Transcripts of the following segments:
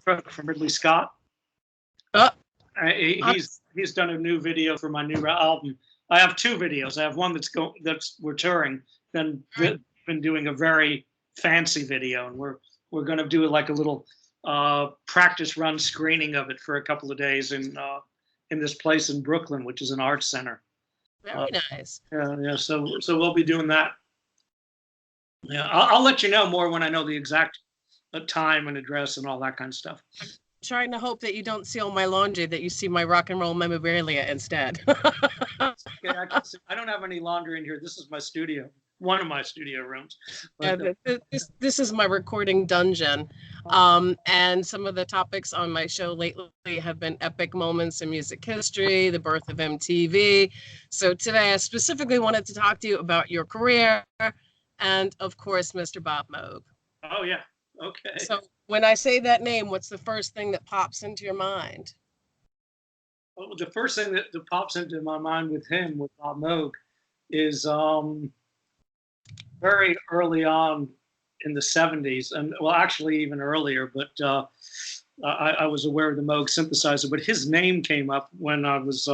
from Ridley Scott. He's done a new video for my new album. I have two videos. I have one that's we're touring. Then been doing a very fancy video, and we're going to do like a little practice run screening of it for a couple of days in this place in Brooklyn, which is an art center. Very nice. Yeah. So we'll be doing that. Yeah, I'll let you know more when I know the exact time and address and all that kind of stuff. I'm trying to hope that you don't see all my laundry, that you see my rock and roll memorabilia instead. Okay, I don't have any laundry in here. This is my studio, one of my studio rooms. But, this is my recording dungeon. And some of the topics on my show lately have been epic moments in music history, the birth of MTV. So today I specifically wanted to talk to you about your career and, of course, Mr. Bob Moog. Oh, yeah. Okay. So when I say that name, what's the first thing that pops into your mind? Well, the first thing that pops into my mind with Bob Moog, is very early on in the 70s, and well, actually even earlier, but I was aware of the Moog synthesizer, but his name came up when I was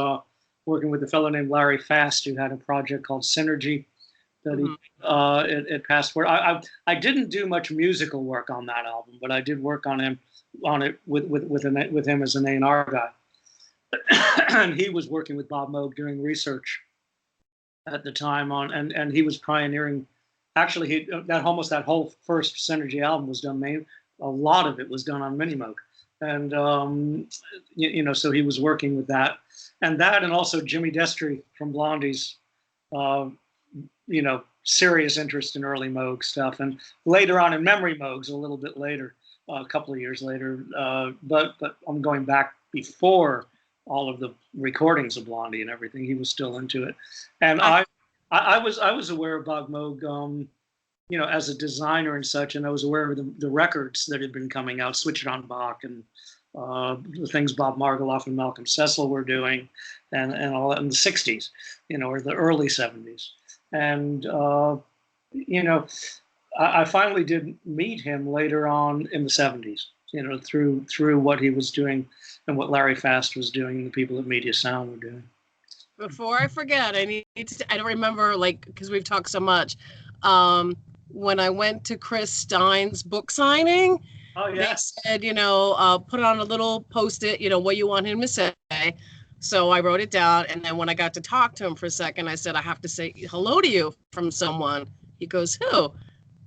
working with a fellow named Larry Fast, who had a project called Synergy that it passed for. I didn't do much musical work on that album, but I did work on it with him as an A&R guy. And he was working with Bob Moog doing research at the time and he was pioneering. Actually, that whole first Synergy album was done. A lot of it was done on Mini Moog, and so he was working with that, and also Jimmy Destry from Blondie's, serious interest in early Moog stuff, and later on in Memory Moogs a little bit later, a couple of years later. But I'm going back before all of the recordings of Blondie and everything. He was still into it, and I was aware of Bob Moog, as a designer and such, and I was aware of the records that had been coming out, Switch It On Bach, and the things Bob Margoloff and Malcolm Cecil were doing, and all that in the 60s, or the early 70s. And, I finally did meet him later on in the 70s, through what he was doing and what Larry Fast was doing and the people at Media Sound were doing. Before I forget, I don't remember, because we've talked so much. When I went to Chris Stein's book signing, they said, put on a little Post-it, what you want him to say. So I wrote it down. And then when I got to talk to him for a second, I said, I have to say hello to you from someone. He goes, who?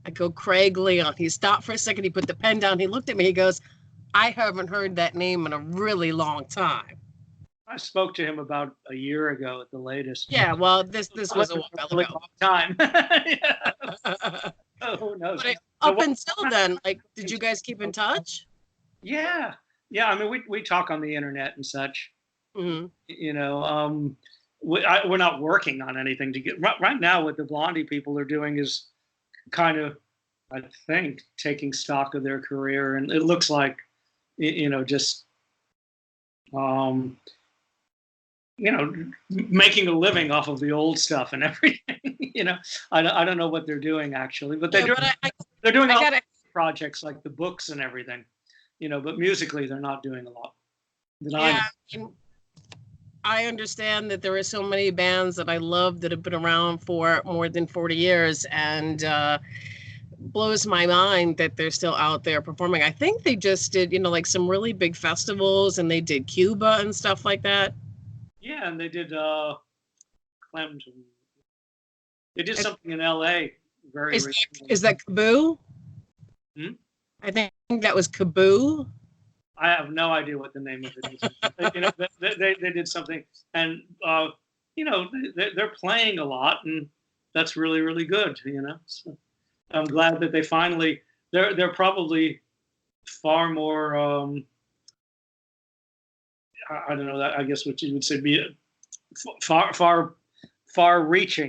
I go, Craig Leon. He stopped for a second. He put the pen down. He looked at me. He goes, I haven't heard that name in a really long time. I spoke to him about a year ago at the latest. Yeah, well, this was a while ago. Long time. Oh, who knows? But up until then, did you guys keep in touch? Yeah. I mean, we talk on the internet and such. Mm-hmm. We're not working on anything to get right now. What the Blondie people are doing is kind of, I think, taking stock of their career, and it looks like, just making a living off of the old stuff and everything. I don't know what they're doing actually, but they're doing a lot of projects like the books and everything, but musically they're not doing a lot. I understand that there are so many bands that I love that have been around for more than 40 years, and blows my mind that they're still out there performing. I think they just did, some really big festivals, and they did Cuba and stuff like that. Yeah, and they did Clemson. They did something in LA very recently. Is that Kaboo? I think that was Kaboo. I have no idea what the name of it is. They did something, and they're playing a lot, and that's really, really good. So I'm glad that they finally. They're probably far more. I don't know. I guess what you would say be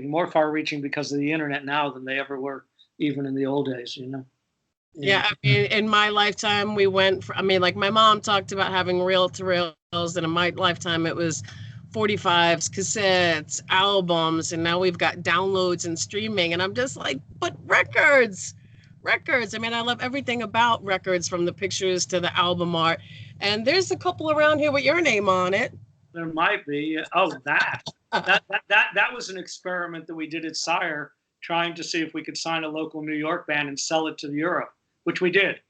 more far-reaching because of the internet now than they ever were, even in the old days. Yeah, I mean, in my lifetime, we went. My mom talked about having reel-to-reels, and in my lifetime, it was 45s, cassettes, albums, and now we've got downloads and streaming. And I'm just like, but records, records. I mean, I love everything about records, from the pictures to the album art. And there's a couple around here with your name on it. There might be. Oh, that was an experiment that we did at Sire, trying to see if we could sign a local New York band and sell it to Europe, which we did.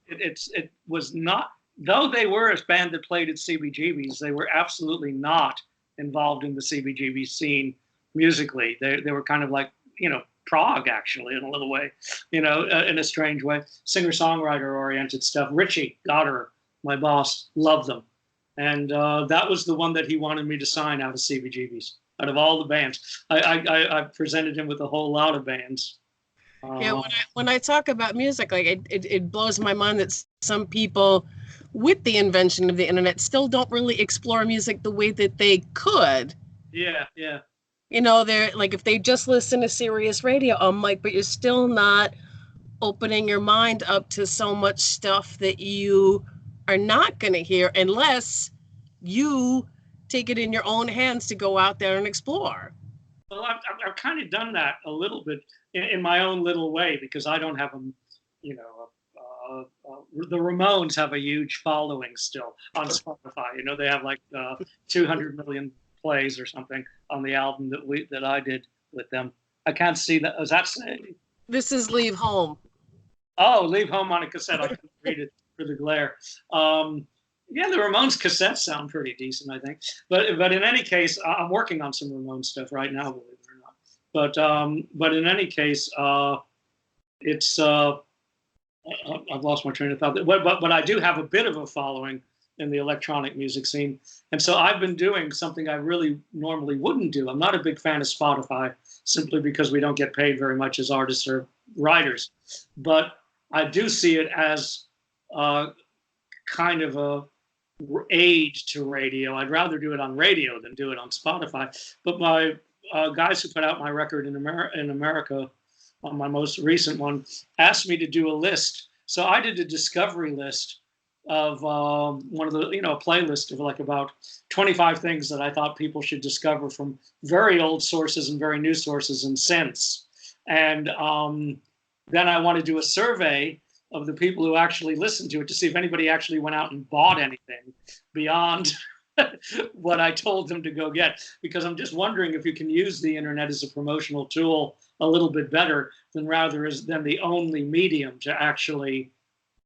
It was not, though they were a band that played at CBGB's, they were absolutely not involved in the CBGB scene musically. They were kind of like, you know, prog, actually, in a little way, you know, in a strange way. Singer-songwriter oriented stuff. Richie Goddard, my boss, loved them. And that was the one that he wanted me to sign out of CBGB's, out of all the bands. I presented him with a whole lot of bands. Yeah, when I talk about music, like it blows my mind that some people, with the invention of the internet, still don't really explore music the way that they could. Yeah, yeah. You know, they're like, if they just listen to Sirius Radio, I'm like, but you're still not opening your mind up to so much stuff that you are not going to hear unless you take it in your own hands to go out there and explore. Well, I've kind of done that a little bit in my own little way, because I don't have them, you know, the Ramones have a huge following still on Spotify. You know, they have like 200 million plays or something on the album that I did with them. I can't see that. Is that saying? This is Leave Home. Oh, Leave Home on a cassette. I couldn't read it for the glare. Yeah, the Ramones cassettes sound pretty decent, I think. But in any case, I'm working on some Ramones stuff right now, believe it or not. But in any case, it's I've lost my train of thought. But I do have a bit of a following in the electronic music scene, and so I've been doing something I really normally wouldn't do. I'm not a big fan of Spotify, simply because we don't get paid very much as artists or writers. But I do see it as kind of a aid to radio. I'd rather do it on radio than do it on Spotify. But my guys who put out my record in America, on my most recent one, asked me to do a list. So I did a discovery list of one of the, you know, a playlist of like about 25 things that I thought people should discover from very old sources and very new sources and since. And then I want to do a survey of the people who actually listened to it to see if anybody actually went out and bought anything beyond what I told them to go get. Because I'm just wondering if you can use the internet as a promotional tool a little bit better than the only medium to actually,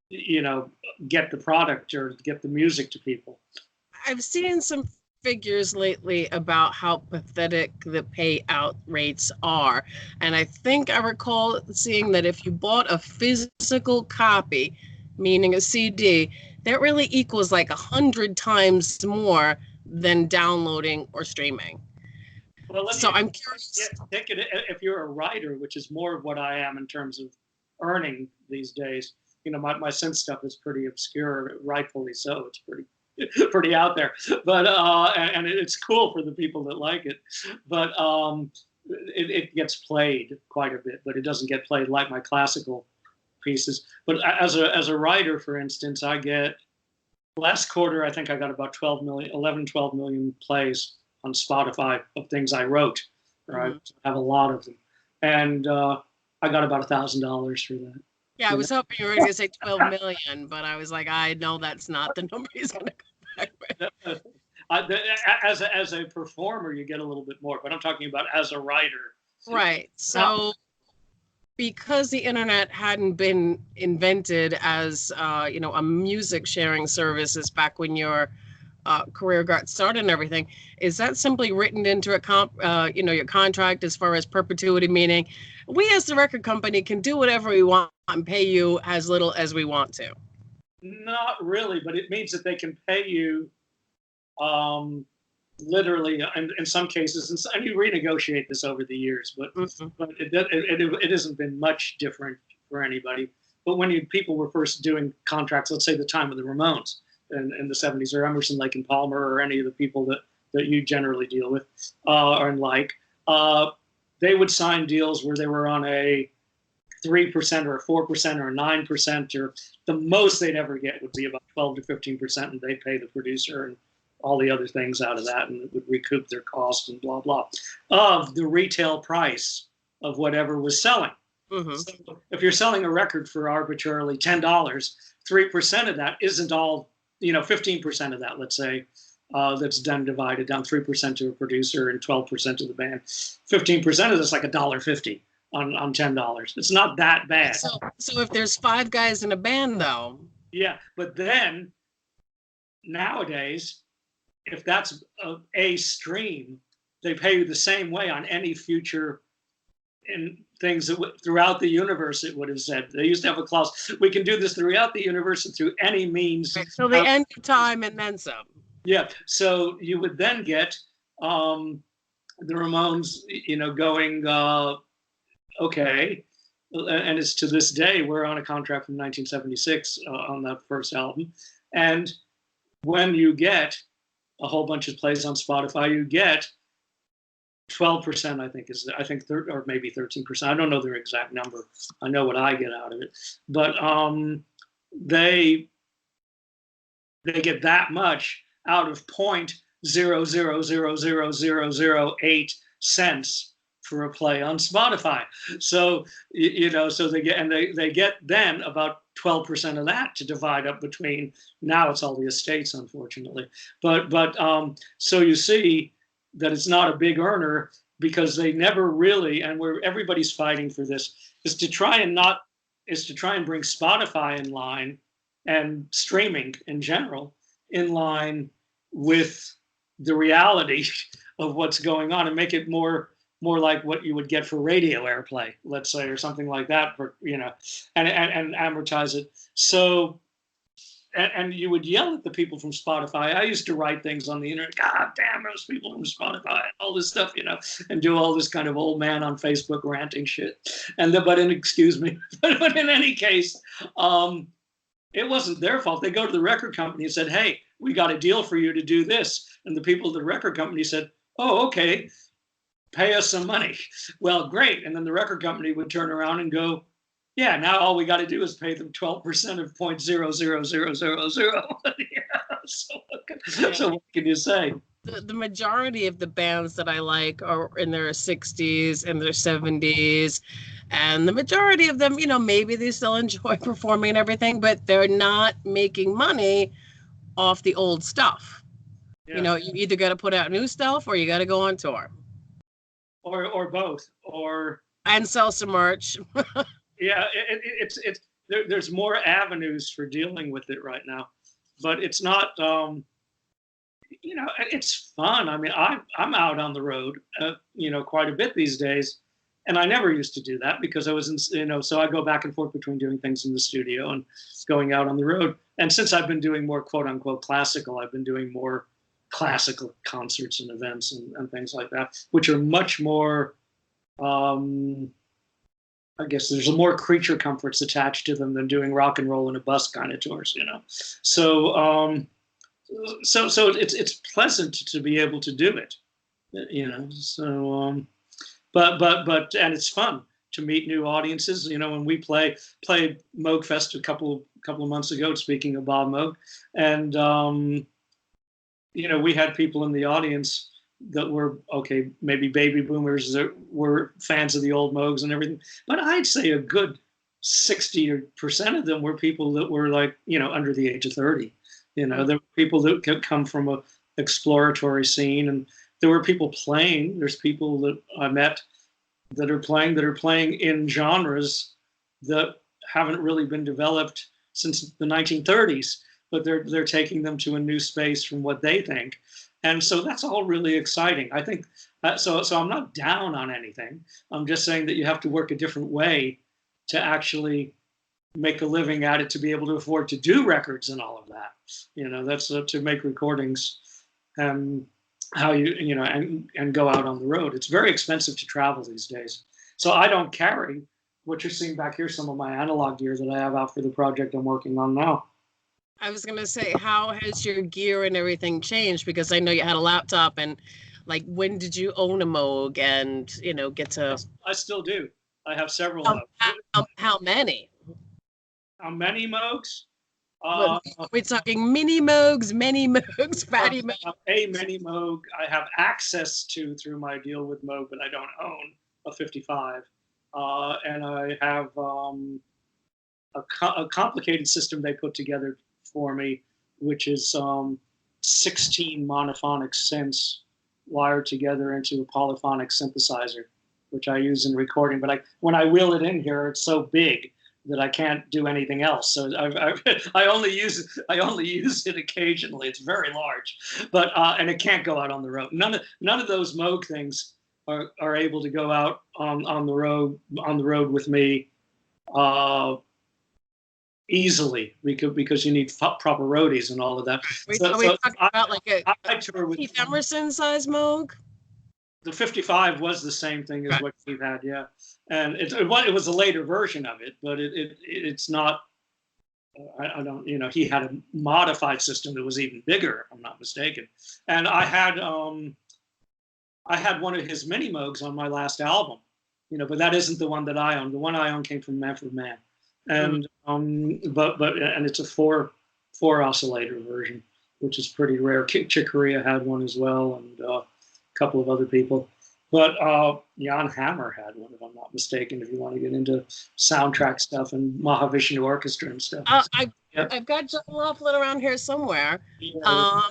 you know, get the product or get the music to people. I've seen some figures lately about how pathetic the payout rates are. And I think I recall seeing that if you bought a physical copy, meaning a CD, that really equals like 100 times more than downloading or streaming. Well, so I'm curious. If you're a writer, which is more of what I am in terms of earning these days, you know, my synth stuff is pretty obscure, rightfully so. It's pretty out there, but and it's cool for the people that like it, but it gets played quite a bit, but it doesn't get played like my classical pieces. But as a writer, for instance, I get, last quarter I think I got about 12 million plays on Spotify of things I wrote. Right? Mm-hmm. I have a lot of them, and I got about $1,000 for that. Yeah, I was hoping you were going to say 12 million, but I was like, I know that's not the number he's going to come back with. As a performer, you get a little bit more, but I'm talking about as a writer. Right. So because the internet hadn't been invented as, you know, a music sharing service as back when your career got started and everything, is that simply written into you know, your contract as far as perpetuity, meaning we as the record company can do whatever we want and pay you as little as we want to? Not really, but it means that they can pay you literally in some cases, and you renegotiate this over the years, but it hasn't been much different for anybody. But when people were first doing contracts, let's say the time of the Ramones in the 70s, or Emerson, Lake and Palmer, or any of the people that you generally deal with and like, they would sign deals where they were on a 3% or a 4% or a 9%, or the most they'd ever get would be about 12 to 15%, and they'd pay the producer and all the other things out of that, and it would recoup their costs and blah, blah, of the retail price of whatever was selling. Mm-hmm. So if you're selling a record for arbitrarily $10, 3% of that isn't all, 15% of that, let's say, that's then divided down, 3% to a producer and 12% to the band. 15% of that's like $1.50 on $10. It's not that bad. So if there's 5 guys in a band, though. Yeah, but then nowadays, if that's a stream, they pay you the same way on any future in things that throughout the universe. It would have said they used to have a clause: we can do this throughout the universe and through any means. Right, so the end of time and then some. Yeah, so you would then get the Ramones, going okay, and it's to this day we're on a contract from 1976 on that first album, and when you get a whole bunch of plays on Spotify, you get 12%, I think, or maybe 13%. I don't know their exact number. I know what I get out of it, but they get that much out of 0.000008 cents for a play on Spotify. So so they get then about 12% of that to divide up between. Now it's all the estates, unfortunately. But so you see that it's not a big earner, because they never really, and where everybody's fighting for this, is to try and bring Spotify in line, and streaming in general in line with the reality of what's going on, and make it more like what you would get for radio airplay, let's say, or something like that, for and amortize it. So and you would yell at the people from Spotify. I used to write things on the internet: God damn those people from Spotify, all this stuff, and do all this kind of old man on Facebook ranting shit. But in any case, it wasn't their fault. They go to the record company and said, hey, we got a deal for you to do this. And the people at the record company said, oh, okay, pay us some money. Well, great. And then the record company would turn around and go, yeah, now all we got to do is pay them 12% of 0.00000. So what can you say? The majority of the bands that I like are in their 60s and their 70s. And the majority of them, maybe they still enjoy performing and everything, but they're not making money off the old stuff. Yeah. You either got to put out new stuff or you got to go on tour. Or both. And sell some merch. Yeah, there's more avenues for dealing with it right now, but it's not. It's fun. I mean, I'm out on the road, quite a bit these days, and I never used to do that because I was so I go back and forth between doing things in the studio and going out on the road. And since I've been doing more quote unquote classical, I've been doing more classical concerts and events and things like that, which are much more. I guess there's more creature comforts attached to them than doing rock and roll in a bus kind of tours, So, so it's pleasant to be able to do it, So, but and it's fun to meet new audiences. When we played Moog Fest a couple of months ago, speaking of Bob Moog, and we had people in the audience that were, okay, maybe baby boomers that were fans of the old Moogs and everything, but I'd say a good 60% of them were people that were like, under the age of 30. There were people that could come from a exploratory scene, and there were people playing. There's people that I met that are playing in genres that haven't really been developed since the 1930s, but they're taking them to a new space from what they think. And so that's all really exciting. I think, so I'm not down on anything. I'm just saying that you have to work a different way to actually make a living at it, to be able to afford to do records and all of that. That's to make recordings and how and go out on the road. It's very expensive to travel these days. So I don't carry what you're seeing back here, some of my analog gear that I have out for the project I'm working on now. I was going to say, how has your gear and everything changed? Because I know you had a laptop, and like, when did you own a Moog and, get to... I still do. I have several. How many? How many Moogs? We're talking mini Moogs, many Moogs, fatty Moogs. A mini Moog I have access to through my deal with Moog, but I don't own a 55. and I have a complicated system they put together for me, which is 16 monophonic synths wired together into a polyphonic synthesizer, which I use in recording. But when I wheel it in here, it's so big that I can't do anything else. So I only use it occasionally. It's very large, but and it can't go out on the road. None of those Moog things are able to go out on the road with me easily, because you need proper roadies and all of that. Are we talking about like a Keith Emerson size Moog? The 55 was the same thing as what Keith had, yeah. And it was a later version of it, but it's not. I don't, he had a modified system that was even bigger, if I'm not mistaken. And I had one of his mini Moogs on my last album, but that isn't the one that I own. The one I own came from Manfred Mann, and but it's a four oscillator version, which is pretty rare. Chick Corea had one as well, and a couple of other people. But Jan Hammer had one, if I'm not mistaken, if you want to get into soundtrack stuff and Mahavishnu Orchestra and stuff. I've got John Laughlin around here somewhere. Yeah.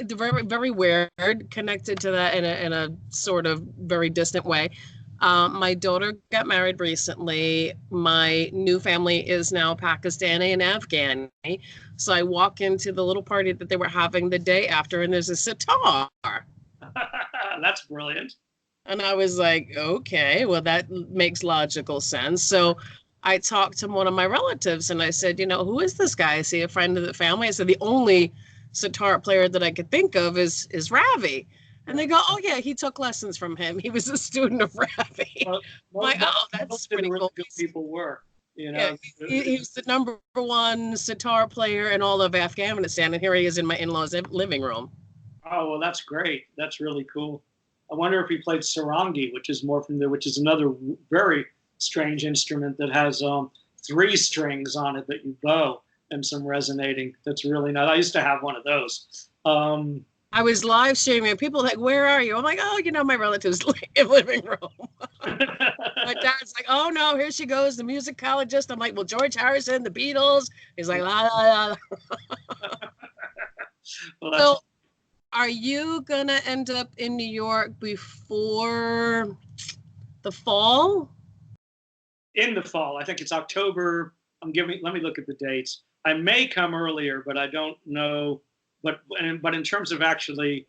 Very, very weird, connected to that in a sort of very distant way. My daughter got married recently. My new family is now Pakistani and Afghani. So I walk into the little party that they were having the day after, and there's a sitar. That's brilliant. And I was like, okay, well, that makes logical sense. So I talked to one of my relatives and I said, who is this guy? Is he a friend of the family? I said, the only sitar player that I could think of is Ravi. And they go, oh, yeah, he took lessons from him. He was a student of Ravi. That's pretty cool. Good people were. Yeah, he was the #1 sitar player in all of Afghanistan. And here he is in my in-laws' living room. Oh, well, that's great. That's really cool. I wonder if he played sarangi, which is another very strange instrument that has 3 strings on it that you bow and some resonating. That's really nice. I used to have one of those. I was live streaming. People were like, where are you? I'm like, oh, my relative's living room. My dad's like, oh, no, here she goes, the musicologist. I'm like, well, George Harrison, the Beatles. He's like, la, la, la. Well, so, are you going to end up in New York before the fall? In the fall. I think it's October. Let me look at the dates. I may come earlier, but I don't know. But in terms of actually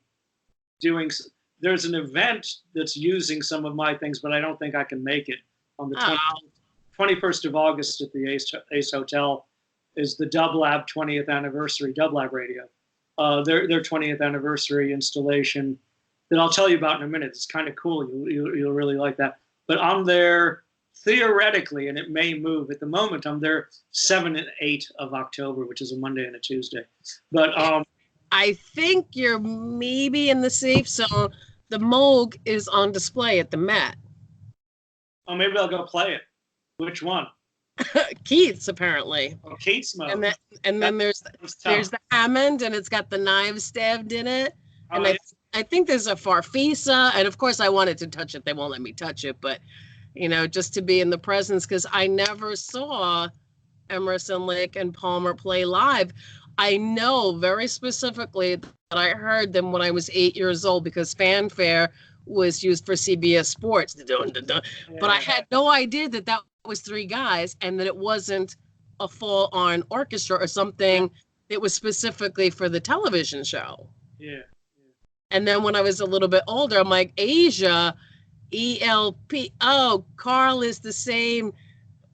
doing, there's an event that's using some of my things, but I don't think I can make it. On the 21st of August at the Ace Hotel is the Dub Lab 20th anniversary, Dub Lab Radio. Their 20th anniversary installation that I'll tell you about in a minute. It's kind of cool. You'll really like that. But I'm there theoretically, and it may move. At the moment, I'm there 7 and 8 of October, which is a Monday and a Tuesday. But I think you're maybe in the safe zone. The Moog is on display at the Met. Oh, maybe I'll go play it. Which one? Keith's, apparently. Oh, Keith's Moog. And then there's the Hammond, and it's got the knives stabbed in it. And I think there's a Farfisa, and of course I wanted to touch it. They won't let me touch it, but just to be in the presence, because I never saw Emerson, Lake, and Palmer play live. I know very specifically that I heard them when I was 8 years old, because Fanfare was used for CBS Sports. Yeah. But I had no idea that was 3 guys, and that it wasn't a full-on orchestra or something that was specifically for the television show. Yeah. And then when I was a little bit older, I'm like, Asia, ELP. Oh, Carl is the same.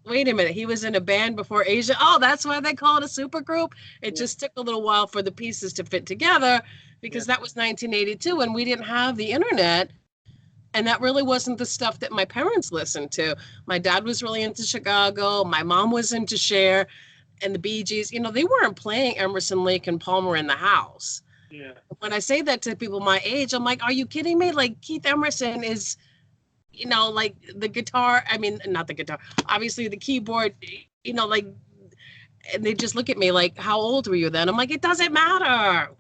Wait a minute. He was in a band before Asia. Oh, that's why they call it a supergroup. It just took a little while for the pieces to fit together, because that was 1982 and we didn't have the internet. And that really wasn't the stuff that my parents listened to. My dad was really into Chicago. My mom was into Cher and the Bee Gees. They weren't playing Emerson, Lake, and Palmer in the house. Yeah. When I say that to people my age, I'm like, are you kidding me? Like, Keith Emerson is, like the guitar. I mean, not the guitar, obviously the keyboard, like, and they just look at me like, how old were you then? I'm like, it doesn't matter.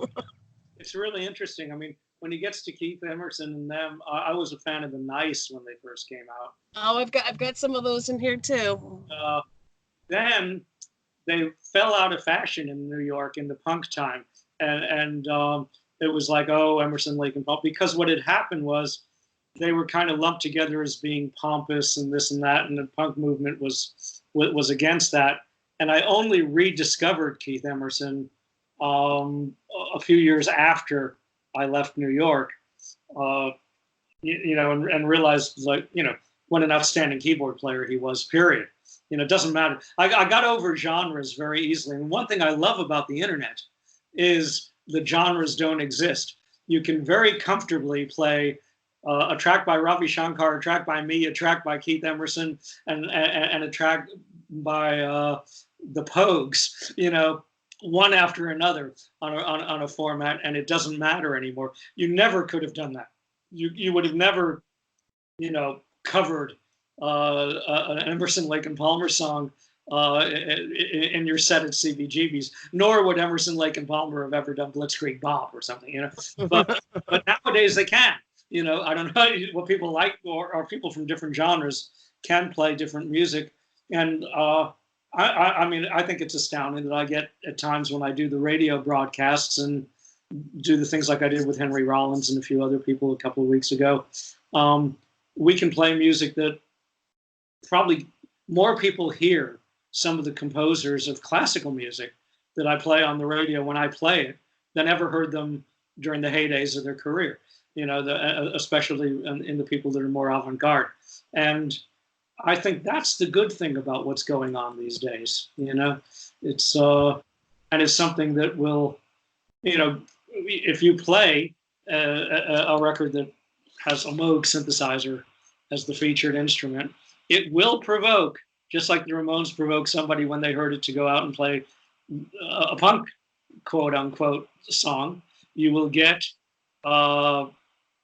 It's really interesting. I mean, when he gets to Keith Emerson and them, I was a fan of the Nice when they first came out. Oh, I've got some of those in here too. Then they fell out of fashion in New York in the punk time, and it was like, oh, Emerson, Lake and Palmer, because what had happened was they were kind of lumped together as being pompous and this and that, and the punk movement was against that. And I only rediscovered Keith Emerson a few years after I left New York, and realized, like, what an outstanding keyboard player he was, period. It doesn't matter. I got over genres very easily. And one thing I love about the internet is the genres don't exist. You can very comfortably play a track by Ravi Shankar, a track by me, a track by Keith Emerson, and a track by the Pogues, one after another on a format, and it doesn't matter anymore. You never could have done that. You would have never, covered an Emerson, Lake and Palmer song in your set at CBGB's, nor would Emerson, Lake and Palmer have ever done Blitzkrieg Bop or something, But nowadays they can. I don't know what people like, or people from different genres can play different music, and I mean, I think it's astounding that I get at times when I do the radio broadcasts and do the things like I did with Henry Rollins and a few other people a couple of weeks ago. We can play music that probably more people hear some of the composers of classical music that I play on the radio when I play it than ever heard them during the heydays of their career, especially in the people that are more avant-garde. And I think that's the good thing about what's going on these days. It's and it's something that will, if you play a record that has a Moog synthesizer as the featured instrument, it will provoke, just like the Ramones provoke somebody when they heard it to go out and play a punk, quote unquote, song. You will get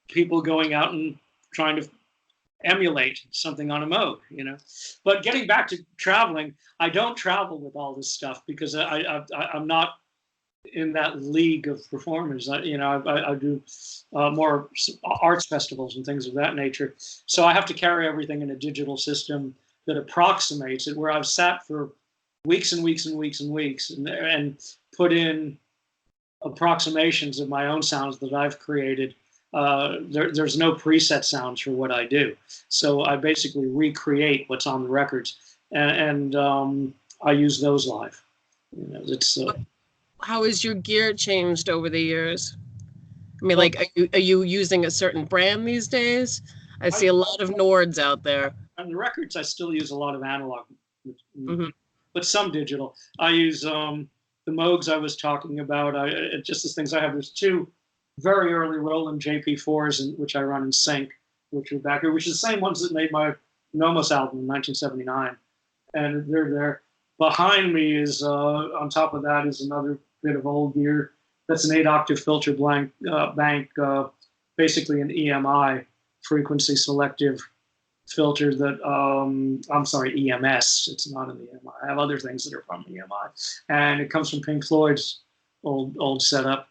people going out and trying to emulate something on a Moog, But getting back to traveling, I don't travel with all this stuff because I'm not in that league of performers. I do more arts festivals and things of that nature. So I have to carry everything in a digital system that approximates it, where I've sat for weeks and weeks and weeks and weeks and put in approximations of my own sounds that I've created. There's no preset sounds for what I do. So I basically recreate what's on the records, and I use those live. How has your gear changed over the years? I mean, like, are you using a certain brand these days? I see a lot of Nords out there. On the records, I still use a lot of analog, but some digital. I use the Moogs I was talking about. Just as things I have. There's two very early Roland JP4s, which I run in sync, which are back here, which is the same ones that made my Nomos album in 1979. And they're there. Behind me is, on top of that, is another bit of old gear. That's an 8-octave filter bank, basically an EMI, frequency selective filter that, I'm sorry, EMS. It's not an EMI. I have other things that are from EMI. And it comes from Pink Floyd's old setup.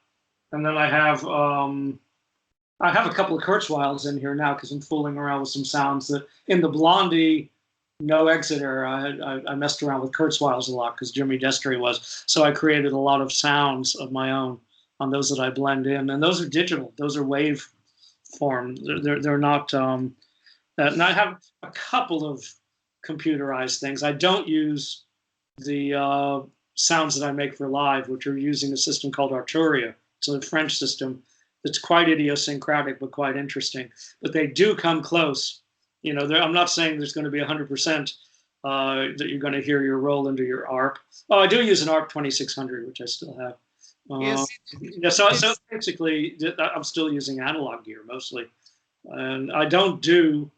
And then I have a couple of Kurzweils in here now because I'm fooling around with some sounds that in the Blondie No Exit era, I messed around with Kurzweils a lot because Jimmy Destry was. So I created a lot of sounds of my own on those that I blend in. And those are digital. Those are wave form. They're not. And I have a couple of computerized things. I don't use the sounds that I make for live, which are using a system called Arturia. It's a French system that's quite idiosyncratic, but quite interesting. But they do come close. I'm not saying there's going to be 100% that you're going to hear your roll into your ARP. Oh, I do use an ARP 2600, which I still have. Yes. Yeah, so basically, I'm still using analog gear mostly. And I don't do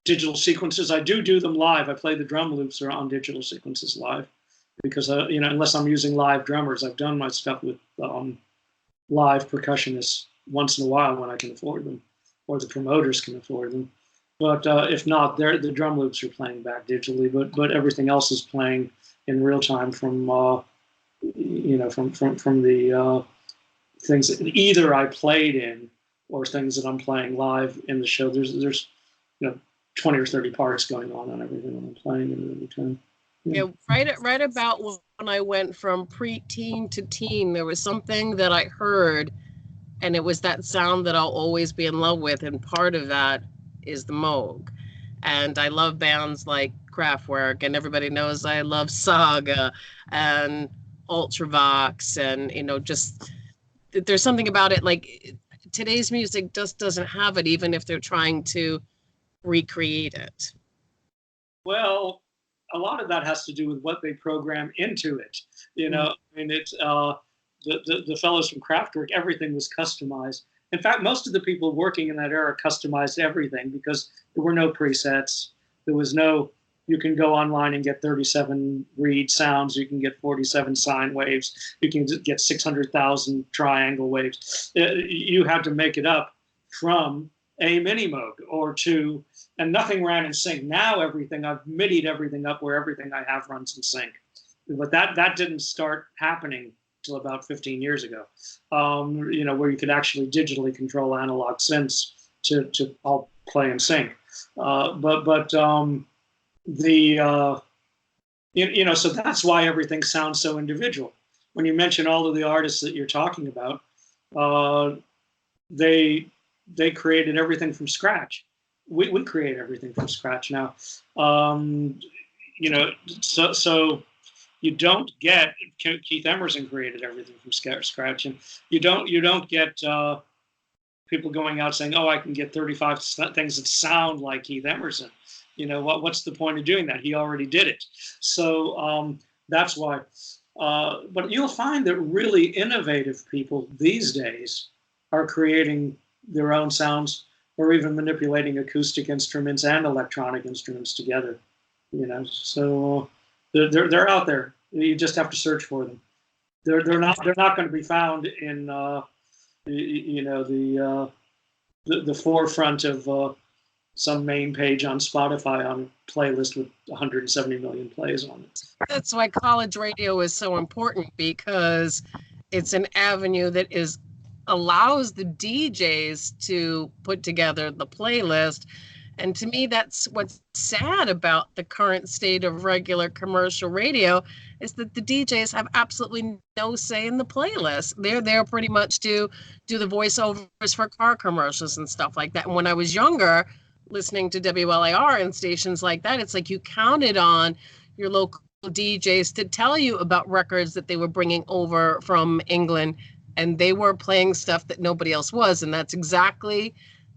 digital sequences. I do them live. I play the drum loops on digital sequences live. Because unless I'm using live drummers, I've done my stuff with live percussionists once in a while when I can afford them, or the promoters can afford them. But if not, the drum loops are playing back digitally. But everything else is playing in real time from the things that either I played in or things that I'm playing live in the show. There's 20 or 30 parts going on everything that I'm playing in every time. Yeah, right about when I went from pre-teen to teen, there was something that I heard, and it was that sound that I'll always be in love with, and part of that is the Moog. And I love bands like Kraftwerk, and everybody knows I love Saga and Ultravox, and just there's something about it, like today's music just doesn't have it, even if they're trying to recreate it. Well, a lot of that has to do with what they program into it. I mean, it's the fellows from Kraftwerk, everything was customized. In fact, most of the people working in that era customized everything because there were no presets. There was no, you can go online and get 37 reed sounds. You can get 47 sine waves. You can get 600,000 triangle waves. You had to make it up from a mini Moog or two, and nothing ran in sync. Now everything, I've MIDI'd everything up where everything I have runs in sync. But that didn't start happening till about 15 years ago, where you could actually digitally control analog synths to all play in sync. So that's why everything sounds so individual. When you mention all of the artists that you're talking about, they created everything from scratch. We create everything from scratch now. So you don't get, Keith Emerson created everything from scratch, and you don't get people going out saying, oh, I can get 35 things that sound like Keith Emerson. What's the point of doing that? He already did it. So that's why. But you'll find that really innovative people these days are creating their own sounds, or even manipulating acoustic instruments and electronic instruments together. So they're out there. You just have to search for them. They're not going to be found in the forefront of some main page on Spotify on a playlist with 170 million plays on it. That's why college radio is so important, because it's an avenue that allows the DJs to put together the playlist. And to me, that's what's sad about the current state of regular commercial radio, is that the DJs have absolutely no say in the playlist. They're there pretty much to do the voiceovers for car commercials and stuff like that. And when I was younger, listening to WLIR and stations like that, it's like you counted on your local DJs to tell you about records that they were bringing over from England, and they were playing stuff that nobody else was. And that's exactly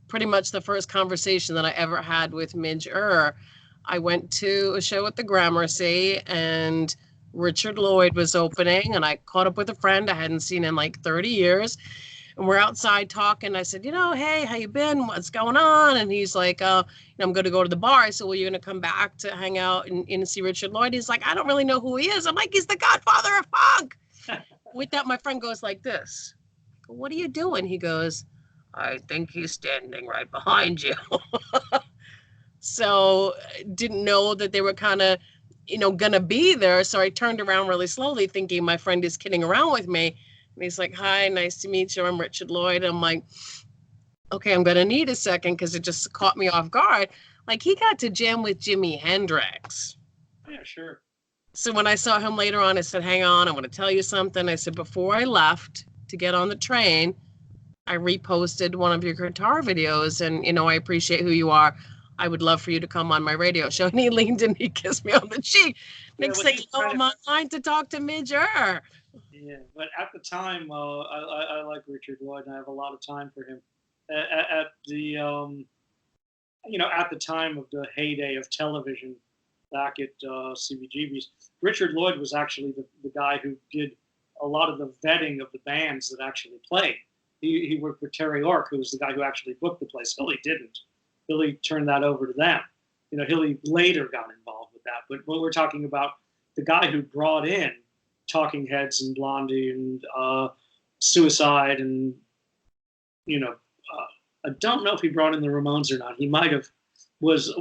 pretty much the first conversation that I ever had with Midge Ure. I went to a show at the Gramercy, and Richard Lloyd was opening, and I caught up with a friend I hadn't seen in like 30 years. And we're outside talking. I said, hey, how you been? What's going on? And he's like, I'm going to go to the bar. I said, well, you're going to come back to hang out and see Richard Lloyd? He's like, I don't really know who he is. I'm like, he's the godfather of funk. With that, my friend goes like this. What are you doing? He goes, I think he's standing right behind you. So didn't know that they were kind of, going to be there. So I turned around really slowly thinking my friend is kidding around with me. And he's like, hi, nice to meet you. I'm Richard Lloyd. I'm like, okay, I'm going to need a second, because it just caught me off guard. Like, he got to jam with Jimi Hendrix. Yeah, sure. So when I saw him later on, I said, hang on, I want to tell you something. I said, before I left to get on the train, I reposted one of your guitar videos, and, I appreciate who you are. I would love for you to come on my radio show. And he leaned and he kissed me on the cheek. Next thing you know, I'm online to talk to Midge Ure. Yeah, but at the time, I like Richard Lloyd, and I have a lot of time for him. At the time of the heyday of television, back at CBGB's, Richard Lloyd was actually the guy who did a lot of the vetting of the bands that actually played. He worked with Terry Ork, who was the guy who actually booked the place. Hilly didn't. Hilly turned that over to them. Hilly later got involved with that. But we're talking about the guy who brought in Talking Heads and Blondie and Suicide, and I don't know if he brought in the Ramones or not. He might have. Was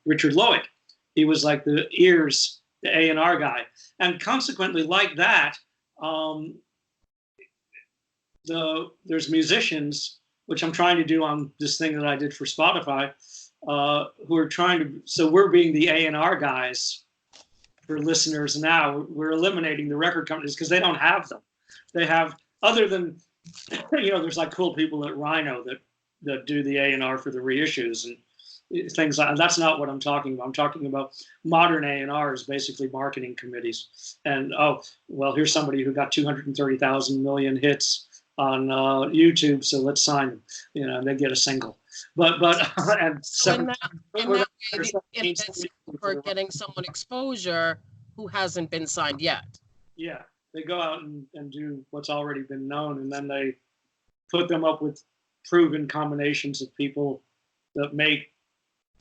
Richard Lloyd. He was like the ears, the A&R guy, and consequently, like that, there's musicians, which I'm trying to do on this thing that I did for Spotify, who are trying to, so we're being the A&R guys for listeners now. We're eliminating the record companies because they don't have them. They have, other than, there's like cool people at Rhino that do the A&R for the reissues and things like that. That's not what I'm talking about. I'm talking about modern A&Rs, basically marketing committees. And, oh, well, here's somebody who got 230,000 million hits on YouTube, so let's sign them. And they get a single. But and so in that way, it's for getting someone exposure who hasn't been signed yet. Yeah, they go out and do what's already been known, and then they put them up with proven combinations of people that make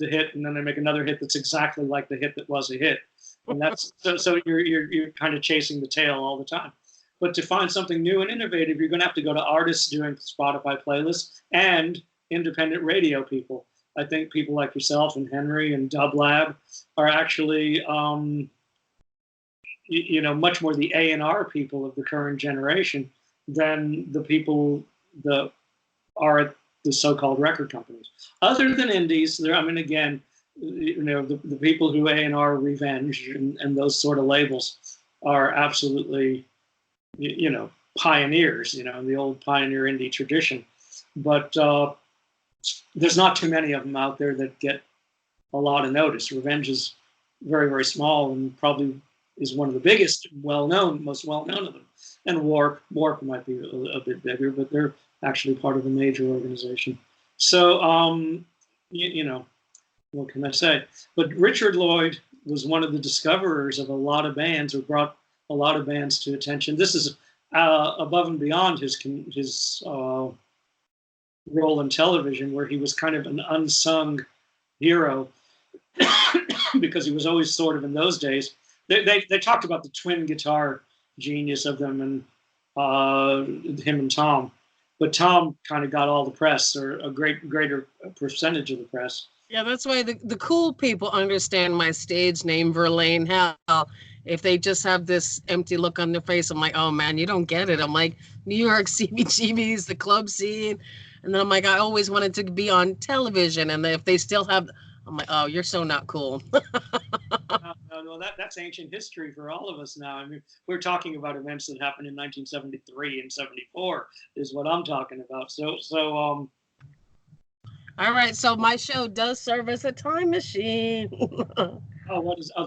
the hit, and then they make another hit that's exactly like the hit that was a hit. And that's so you're kind of chasing the tail all the time. But to find something new and innovative, you're going to have to go to artists doing Spotify playlists and independent radio people. I think people like yourself and Henry and Dub Lab are actually, much more the A&R people of the current generation than the people that are at the so-called record companies. Other than indies, again, the people who A&R Revenge and those sort of labels are absolutely, pioneers, in the old pioneer indie tradition. But there's not too many of them out there that get a lot of notice. Revenge is very, very small and probably is one of the biggest, most well-known of them. And Warp might be a bit bigger, but they're actually part of a major organization. So, what can I say? But Richard Lloyd was one of the discoverers of a lot of bands, or brought a lot of bands to attention. This is above and beyond his role in television, where he was kind of an unsung hero because he was always sort of, in those days, they talked about the twin guitar genius of them and him and Tom, but Tom kind of got all the press, or a greater percentage of the press. Yeah, that's why the cool people understand my stage name, Verlaine Hell. If they just have this empty look on their face, I'm like, oh man, you don't get it. I'm like, New York CBGB's, the club scene. And then I'm like, I always wanted to be on television. And if they still have, I'm like, oh, you're so not cool. No, that's ancient history for all of us now. We're talking about events that happened in 1973 and 74 is what I'm talking about. So all right, so my show does serve as a time machine.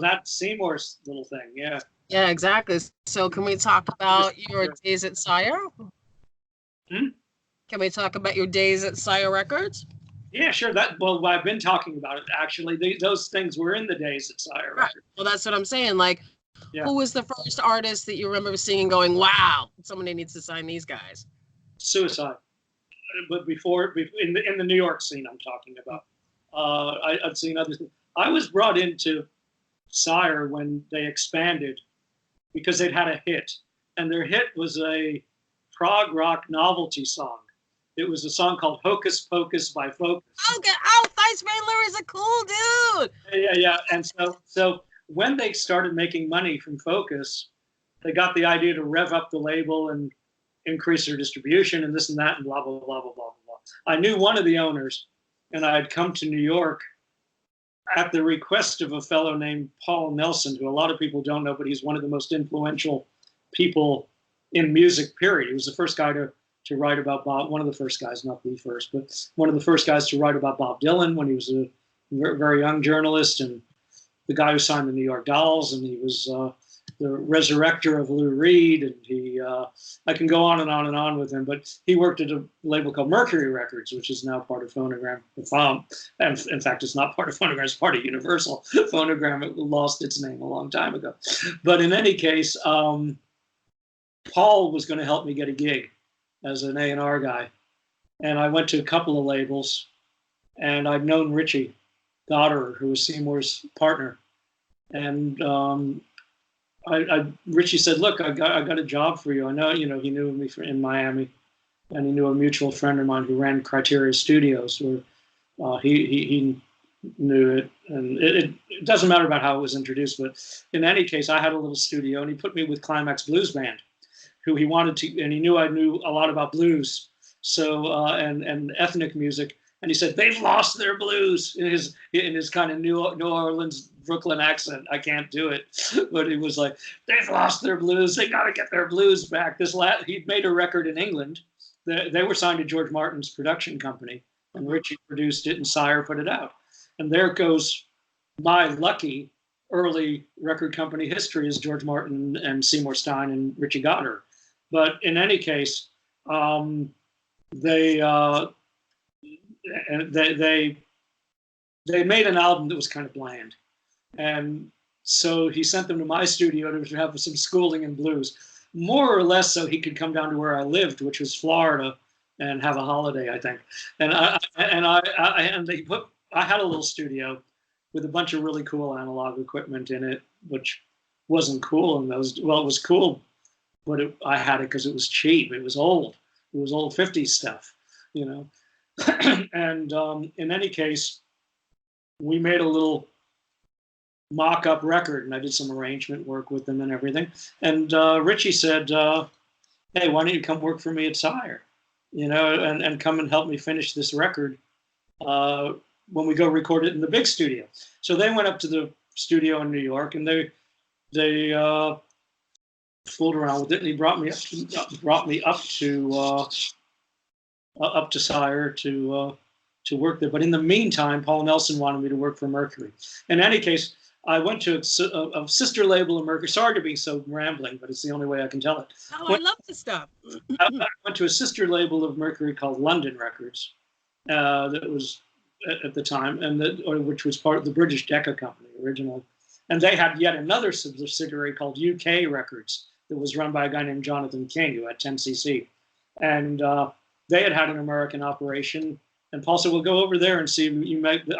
That's Seymour's little thing, yeah. Yeah, exactly. So can we talk about your days at Sire? Can we talk about your days at Sire Records? Yeah, sure. I've been talking about it, actually. Those things were in the days at Sire Records. Right. Well, that's what I'm saying. Like, Who was the first artist that you remember seeing and going, wow, somebody needs to sign these guys? Suicide. But before in the New York scene, I'm talking about. I'd seen others. I was brought into Sire when they expanded because they'd had a hit, and their hit was a prog rock novelty song. It was a song called "Hocus Pocus" by Focus. Okay. Oh, Thijs Mailer is a cool dude. Yeah. And so when they started making money from Focus, they got the idea to rev up the label and increase their distribution and this and that and blah, blah, blah, blah, blah, blah. I knew one of the owners, and I had come to New York at the request of a fellow named Paul Nelson, who a lot of people don't know, but he's one of the most influential people in music, period. He was the first guy to write about Bob, one of the first guys, not the first, but one of the first guys to write about Bob Dylan when he was a very young journalist, and the guy who signed the New York Dolls, and he was the resurrector of Lou Reed, and he, I can go on and on and on with him, but he worked at a label called Mercury Records, which is now part of Phonogram. And in fact, it's not part of Phonogram, it's part of Universal. Phonogram lost its name a long time ago. But in any case, Paul was going to help me get a gig as an A&R guy. And I went to a couple of labels, and I'd known Richie Goddard, who was Seymour's partner. And Richie said, look, I got a job for you. I know, he knew me in Miami, and he knew a mutual friend of mine who ran Criteria Studios, where he knew it. And it doesn't matter about how it was introduced, but in any case, I had a little studio, and he put me with Climax Blues Band. who he wanted to, and he knew I knew a lot about blues, so and ethnic music, and he said they've lost their blues in his kind of New Orleans Brooklyn accent. I can't do it, but he was like, they've lost their blues. They got to get their blues back. He'd made a record in England. They were signed to George Martin's production company, and Richie produced it, and Sire put it out. And there goes my lucky early record company history is George Martin and Seymour Stein and Richie Goddard. But in any case, they made an album that was kind of bland. And so he sent them to my studio to have some schooling in blues, more or less so he could come down to where I lived, which was Florida, and have a holiday, I think. And I had a little studio with a bunch of really cool analog equipment in it, which wasn't cool in those. Well, it was cool, but I had it because it was cheap. It was old. It was old 50s stuff, you know. And in any case, we made a little mock-up record, and I did some arrangement work with them and everything. And Richie said, hey, why don't you come work for me at Sire, you know, and come and help me finish this record when we go record it in the big studio. So they went up to the studio in New York, and they fooled around with it, and he brought me up to Sire to work there. But in the meantime, Paul Nelson wanted me to work for Mercury. In any case, I went to a sister label of Mercury. Sorry to be so rambling, but it's the only way I can tell it. Oh, I love this stuff. I went to a sister label of Mercury called London Records. That was at the time, which was part of the British Decca Company originally. And they had yet another subsidiary called UK Records that was run by a guy named Jonathan King, who had 10cc. And they had an American operation. And Paul said, well, go over there and see.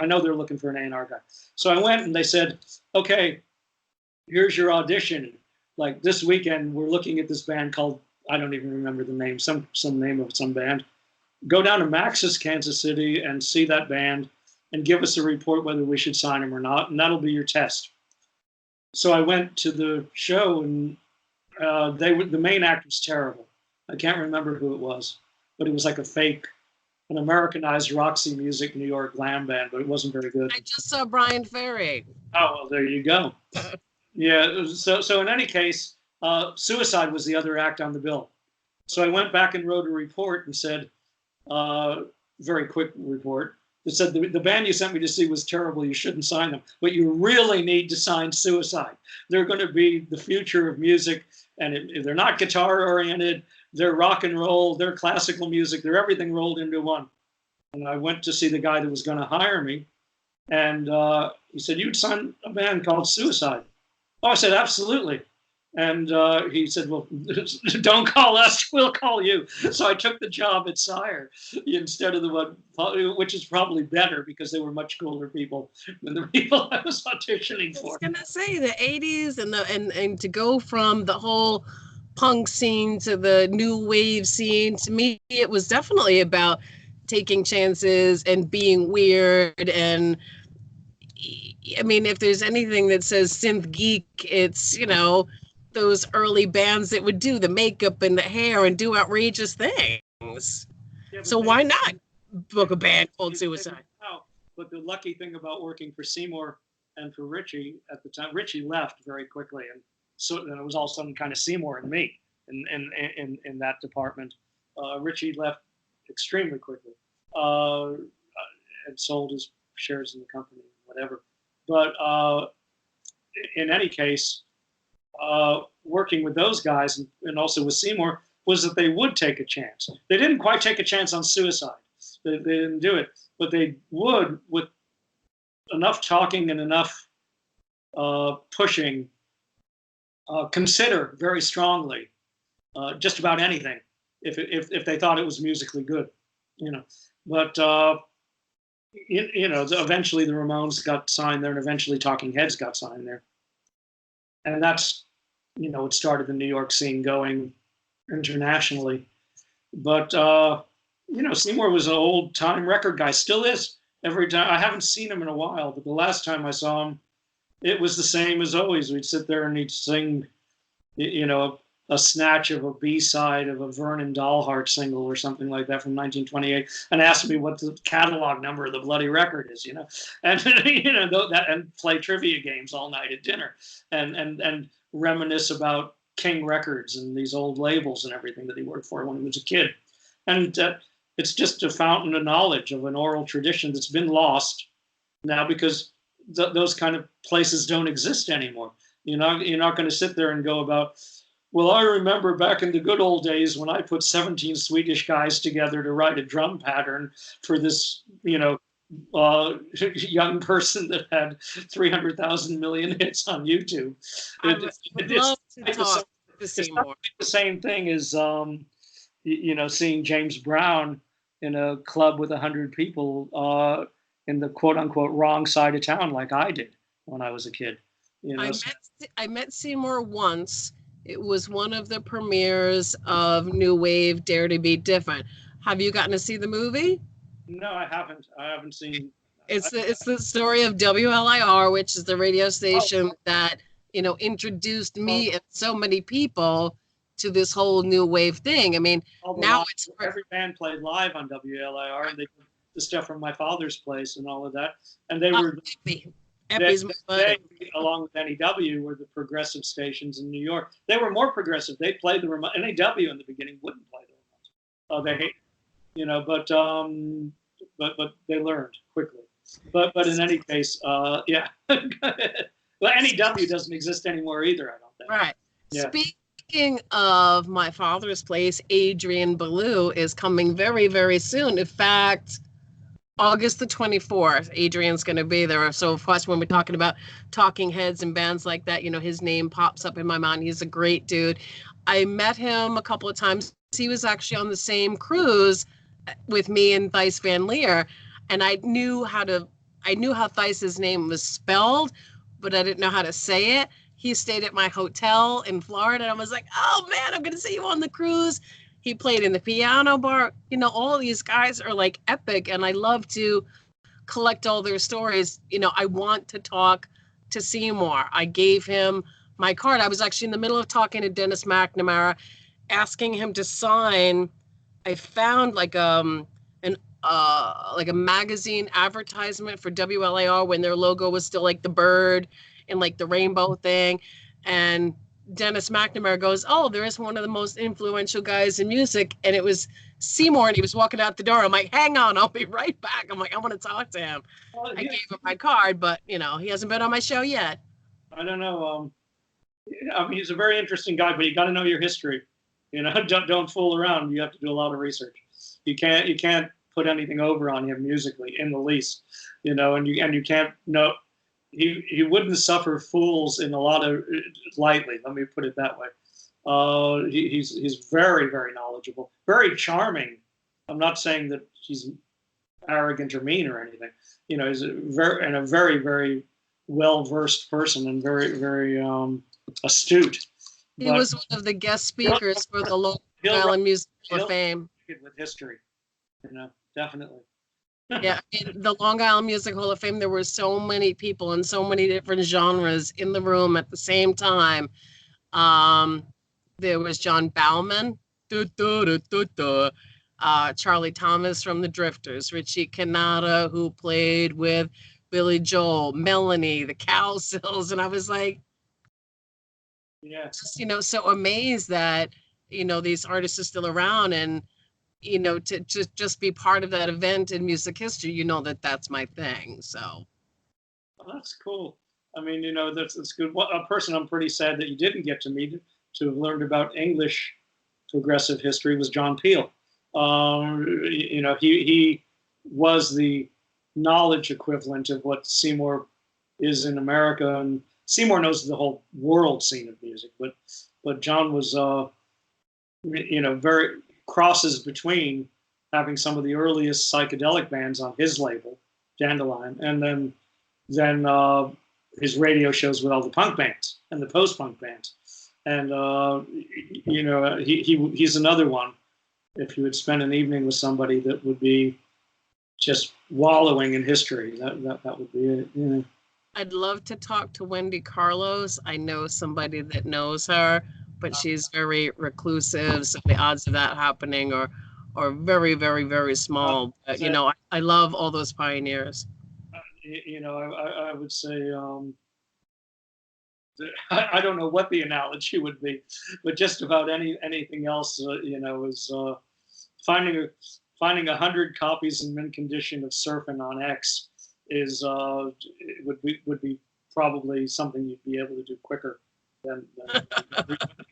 I know they're looking for an A&R guy. So I went, and they said, okay, here's your audition. Like this weekend, we're looking at this band called, I don't even remember the name, some name of some band. Go down to Max's, Kansas City, and see that band and give us a report whether we should sign them or not. And that'll be your test. So I went to the show, and the main act was terrible. I can't remember who it was, but it was like an Americanized Roxy Music New York glam band, but it wasn't very good. I just saw Brian Ferry. Oh, well, there you go. Yeah, so in any case, Suicide was the other act on the bill. So I went back and wrote a report and said, very quick report, that said the band you sent me to see was terrible, you shouldn't sign them, but you really need to sign Suicide. They're going to be the future of music, and they're not guitar-oriented, they're rock and roll, they're classical music, they're everything rolled into one. And I went to see the guy that was going to hire me, and he said, you'd sign a band called Suicide. Oh, I said, absolutely. And he said, well, don't call us, we'll call you. So I took the job at Sire instead of the one, which is probably better because they were much cooler people than the people I was auditioning for. I was gonna say the 80s and to go from the whole punk scene to the new wave scene, to me, it was definitely about taking chances and being weird. And I mean, if there's anything that says synth geek, it's, you know, those early bands that would do the makeup and the hair and do outrageous things. Yeah, so why not book a band called Suicide? But the lucky thing about working for Seymour and for Richie at the time, Richie left very quickly, and so then it was all of a sudden kind of Seymour and me in that department. Richie left extremely quickly and sold his shares in the company, whatever. But in any case, working with those guys and also with Seymour was that they would take a chance. They didn't quite take a chance on Suicide. They didn't do it, but they would, with enough talking and enough pushing, consider very strongly just about anything if they thought it was musically good, you know. But you know, eventually the Ramones got signed there, and eventually Talking Heads got signed there. And that's, you know, it started the New York scene going internationally. But, you know, Seymour was an old time record guy, still is. Every time, I haven't seen him in a while, but the last time I saw him, it was the same as always. We'd sit there and he'd sing, you know, a snatch of a B-side of a Vernon Dalhart single or something like that from 1928, and ask me what the catalog number of the bloody record is, and and play trivia games all night at dinner, and reminisce about King Records and these old labels and everything that he worked for when he was a kid, and it's just a fountain of knowledge of an oral tradition that's been lost now because those kind of places don't exist anymore. You're not going to sit there and go about, well, I remember back in the good old days when I put 17 Swedish guys together to write a drum pattern for this, young person that had 300,000 million hits on YouTube. I would love to talk to Seymour. The same thing as, seeing James Brown in a club with 100 people in the quote unquote wrong side of town, like I did when I was a kid. I met Seymour once. It was one of the premieres of New Wave Dare to Be Different. Have you gotten to see the movie? No, I haven't. I haven't seen. It's the story of WLIR, which is the radio station that introduced me and so many people to this whole new wave thing. I mean, now it's every band played live on WLIR, and they did the stuff from My Father's Place and all of that, and they were. They, along with NEW, were the progressive stations in New York. They were more progressive. They played the remote. NEW in the beginning wouldn't play the remote. They hated, but they learned quickly. But in any case, yeah. Well, NEW doesn't exist anymore either, I don't think. Right. Yeah. Speaking of My Father's Place, Adrian Belew is coming very, very soon. In fact, August the 24th, Adrian's going to be there. So, of course, when we're talking about Talking Heads and bands like that, his name pops up in my mind. He's a great dude. I met him a couple of times. He was actually on the same cruise with me and Thijs Van Leer, and I knew how Thijs's name was spelled, but I didn't know how to say it. He stayed at my hotel in Florida, and I was like, oh, man, I'm going to see you on the cruise. He played in the piano bar. All these guys are like epic, and I love to collect all their stories. I want to talk to Seymour. I gave him my card. I was actually in the middle of talking to Dennis McNamara, asking him to sign. I found like a magazine advertisement for WLAR when their logo was still like the bird and like the rainbow thing, and Dennis McNamara goes, oh, there is one of the most influential guys in music. And it was Seymour, and he was walking out the door. I'm like, hang on, I'll be right back. I'm like, I want to talk to him. Well, I gave him my card, but, he hasn't been on my show yet. I don't know. He's a very interesting guy, but you got to know your history. Don't fool around. You have to do a lot of research. You can't put anything over on him musically in the least, and you can't know. He wouldn't suffer fools in a lot of lightly. Let me put it that way. He's very, very knowledgeable, very charming. I'm not saying that he's arrogant or mean or anything. He's a very, very well-versed person and very, very astute. He was one of the guest speakers for the Long Island Music Hall of Fame. With history, definitely. Yeah, in the Long Island Music Hall of Fame, there were so many people in so many different genres in the room at the same time. There was John Bauman, Charlie Thomas from the Drifters, Richie Cannata, who played with Billy Joel, Melanie, the Cowsills, and I was like, just, so amazed that, these artists are still around, and to just be part of that event in music history, that's my thing. So. Well, that's cool. I mean, that's good. A person I'm pretty sad that you didn't get to meet, to have learned about English progressive history, was John Peel. He was the knowledge equivalent of what Seymour is in America, and Seymour knows the whole world scene of music, but John was, very crosses between having some of the earliest psychedelic bands on his label, Dandelion, and then his radio shows with all the punk bands and the post-punk bands. And, he's another one. If you would spend an evening with somebody that would be just wallowing in history, that would be it. Yeah. I'd love to talk to Wendy Carlos. I know somebody that knows her, but she's very reclusive, so the odds of that happening are very, very, very small. But, you know, I love all those pioneers. You know, I would say, I don't know what the analogy would be, but just about anything else, you know, is finding 100 copies in mint condition of Surfing on X is would be probably something you'd be able to do quicker than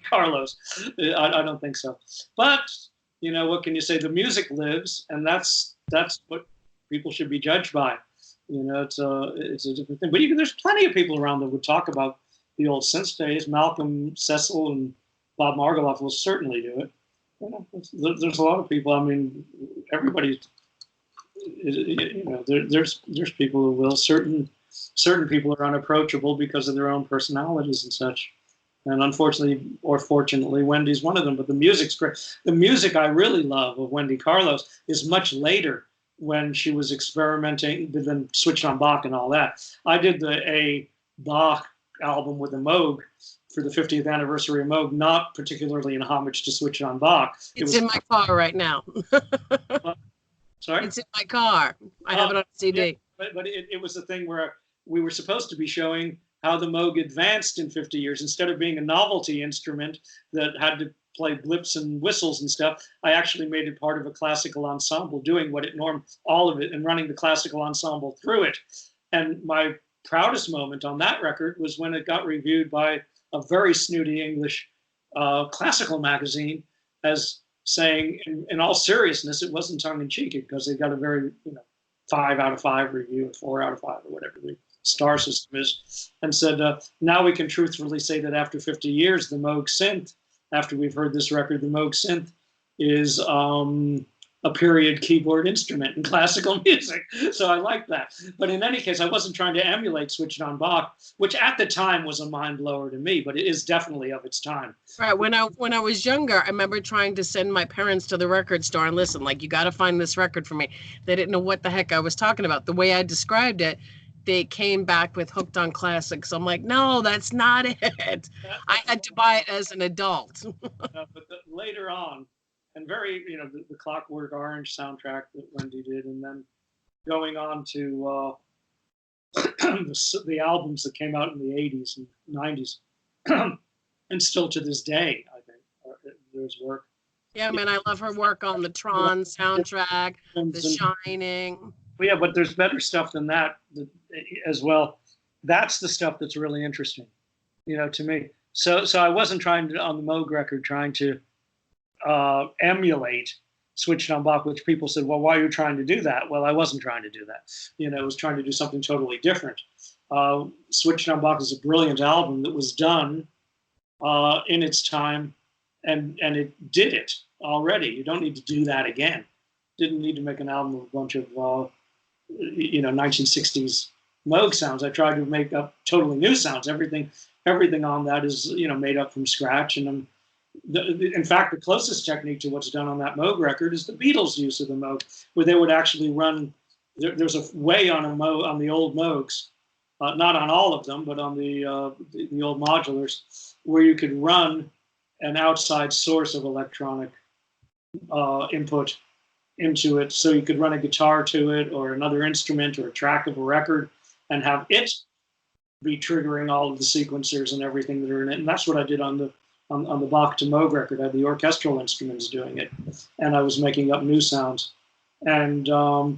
Carlos. I don't think so. But you know, what can you say? The music lives, and that's what people should be judged by. You know, it's a different thing. But there's plenty of people around that would talk about the old synth days. Malcolm, Cecil, and Bob Margoloff will certainly do it. You know, there's a lot of people. I mean, everybody. You know, there's people who will. Certain people are unapproachable because of their own personalities and such. And unfortunately, or fortunately, Wendy's one of them. But the music's great. The music I really love of Wendy Carlos is much later, when she was experimenting, then switched on Bach and all that. I did a Bach album with the Moog for the 50th anniversary of Moog, not particularly in homage to Switch on Bach. It's in my car right now. Sorry? It's in my car. I have it on CD. Yeah, but it was the thing where we were supposed to be showing how the Moog advanced in 50 years. Instead of being a novelty instrument that had to play blips and whistles and stuff, I actually made it part of a classical ensemble, doing what it all of it, and running the classical ensemble through it. And my proudest moment on that record was when it got reviewed by a very snooty English classical magazine as saying, in all seriousness, it wasn't tongue-in-cheek, because they got a very, 5 out of 5 review, or 4 out of 5, or whatever the star system is, and said, now we can truthfully say that after 50 years, the Moog synth, after we've heard this record, the Moog synth is a period keyboard instrument in classical music. So I like that. But in any case, I wasn't trying to emulate Switched on Bach, which at the time was a mind blower to me, but it is definitely of its time. Right. When I was younger, I remember trying to send my parents to the record store and listen, like, you got to find this record for me. They didn't know what the heck I was talking about. The way I described it, they came back with Hooked on Classics. I'm like, no, that's not it. I had to buy it as an adult. But later on, and very, the Clockwork Orange soundtrack that Wendy did, and then going on to the albums that came out in the 80s and 90s, and still to this day, I think, there's work. Yeah, man, I love her work on the Tron soundtrack, The Shining. Well, yeah, but there's better stuff than that as well. That's the stuff that's really interesting, to me. So I wasn't trying to, on the Moog record, trying to emulate Switched on Bach, which people said, well, why are you trying to do that? Well, I wasn't trying to do that. I was trying to do something totally different. Switched on Bach is a brilliant album that was done in its time, and it did it already. You don't need to do that again. Didn't need to make an album with a bunch of 1960s Moog sounds. I tried to make up totally new sounds. Everything on that is made up from scratch. And in fact, the closest technique to what's done on that Moog record is the Beatles' use of the Moog, where they would actually run. There's a way on the old Moogs, not on all of them, but on the old modulars, where you could run an outside source of electronic input into it, so you could run a guitar to it, or another instrument, or a track of a record, and have it be triggering all of the sequencers and everything that are in it. And that's what I did on the Bach to Moog record. I had the orchestral instruments doing it, and I was making up new sounds and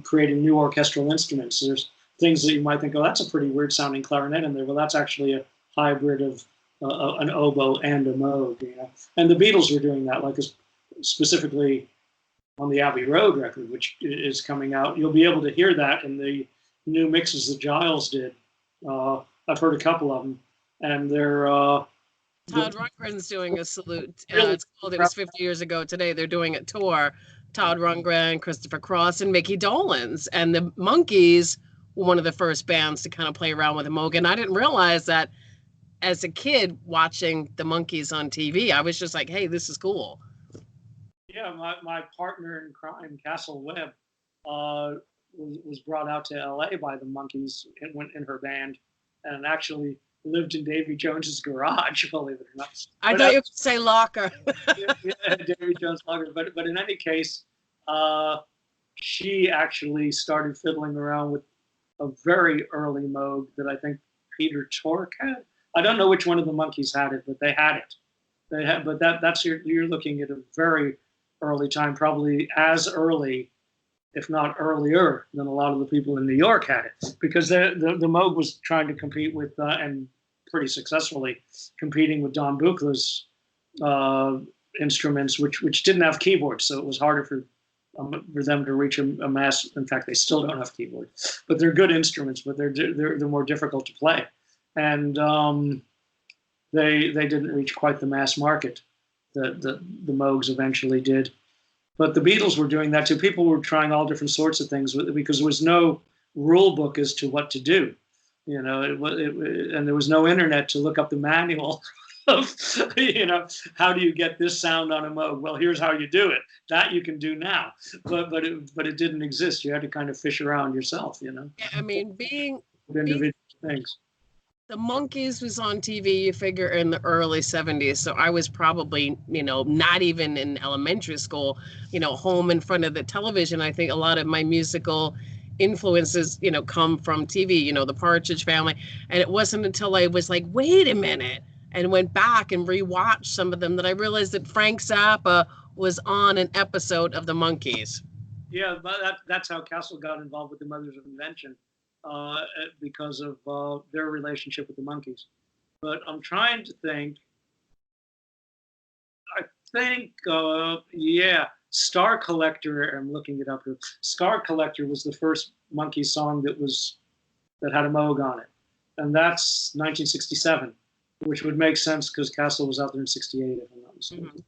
creating new orchestral instruments. There's things that you might think, oh, that's a pretty weird sounding clarinet in there. Well, that's actually a hybrid of an oboe and a Moog. And the Beatles were doing that, like specifically on the Abbey Road record, which is coming out. You'll be able to hear that in the new mixes that Giles did. I've heard a couple of them, and they're... Todd Rundgren's doing a salute. It's called It Was 50 Years Ago Today. They're doing a tour. Todd Rundgren, Christopher Cross, and Mickey Dolenz. And the Monkees were one of the first bands to kind of play around with the Moog. And I didn't realize that as a kid watching the Monkees on TV. I was just like, hey, this is cool. Yeah, my partner in crime, Castle Webb, was brought out to LA by the Monkees in her band, and actually lived in Davy Jones's garage, believe it or not. I thought you could say locker. Yeah, Davy Jones locker. But in any case, she actually started fiddling around with a very early Moog that I think Peter Tork had. I don't know which one of the Monkees had it, but they had it. They had, but that's you're looking at a very early time, probably as early, if not earlier, than a lot of the people in New York had it, because the Moog was trying to compete with and pretty successfully competing with Don Buchla's instruments, which didn't have keyboards, so it was harder for them to reach a mass. In fact, they still don't have keyboards, but they're good instruments, but they're more difficult to play, and they didn't reach quite the mass market that the Moogs eventually did. But the Beatles were doing that too. People were trying all different sorts of things because there was no rule book as to what to do, and there was no internet to look up the manual of, how do you get this sound on a Moog? Well, here's how you do it. That you can do now, but it didn't exist. You had to kind of fish around yourself, Yeah, I mean, individual things. The Monkees was on TV, you figure, in the early 70s. So I was probably, not even in elementary school, home in front of the television. I think a lot of my musical influences, come from TV, the Partridge Family. And it wasn't until I was like, wait a minute, and went back and rewatched some of them that I realized that Frank Zappa was on an episode of the Monkees. Yeah, but that's how Castle got involved with the Mothers of Invention. Because of their relationship with the Monkees. But I'm trying to think. I think, Star Collector, I'm looking it up here. Star Collector was the first Monkees song that had a Moog on it. And that's 1967, which would make sense because Castle was out there in 68, if I'm not mistaken.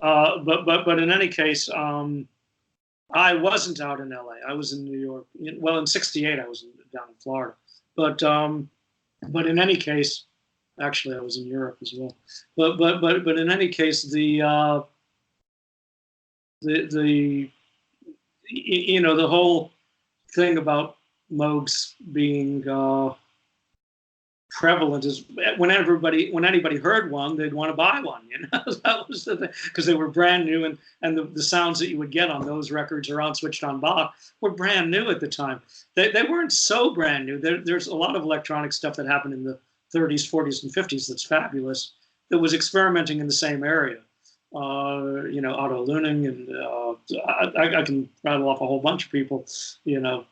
Mm-hmm. But in any case, I wasn't out in LA. I was in New York. Well, in 68, I was down in Florida. But in any case, actually, I was in Europe as well. But in any case, the whole thing about Moogs being prevalent is when anybody heard one, they'd want to buy one. That was the thing, because they were brand new, and the sounds that you would get on those records or on Switched on Bach were brand new at the time. They weren't so brand new. There's a lot of electronic stuff that happened in the 30s, 40s, and 50s that's fabulous. That was experimenting in the same area. Otto Luning, and I can rattle off a whole bunch of people, that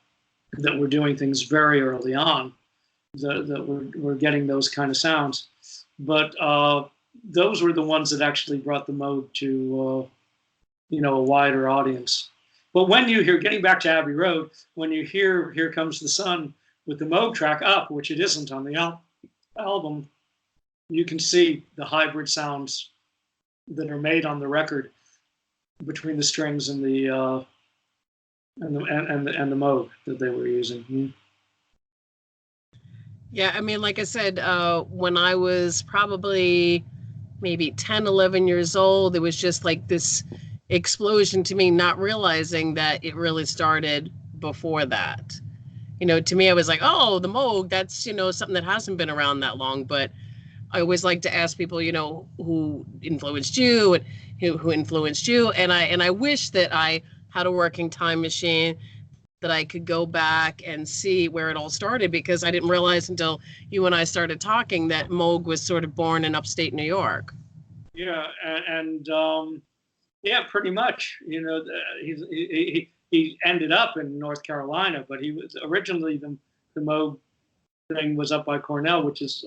were doing things very early on. That we're getting those kind of sounds, but those were the ones that actually brought the Moog to a wider audience. But when you hear, getting back to Abbey Road, when you hear "Here Comes the Sun" with the Moog track up, which it isn't on the album, you can see the hybrid sounds that are made on the record between the strings and the Moog that they were using. Yeah, I mean, like I said, when I was probably maybe 10, 11 years old, it was just like this explosion to me, not realizing that it really started before that. To me, I was like, oh, the Moog, that's, something that hasn't been around that long. But I always like to ask people, who influenced you and who influenced you. And I wish that I had a working time machine that I could go back and see where it all started, because I didn't realize until you and I started talking that Moog was sort of born in upstate New York. Yeah, and pretty much. He ended up in North Carolina, but he was originally the Moog thing was up by Cornell, which is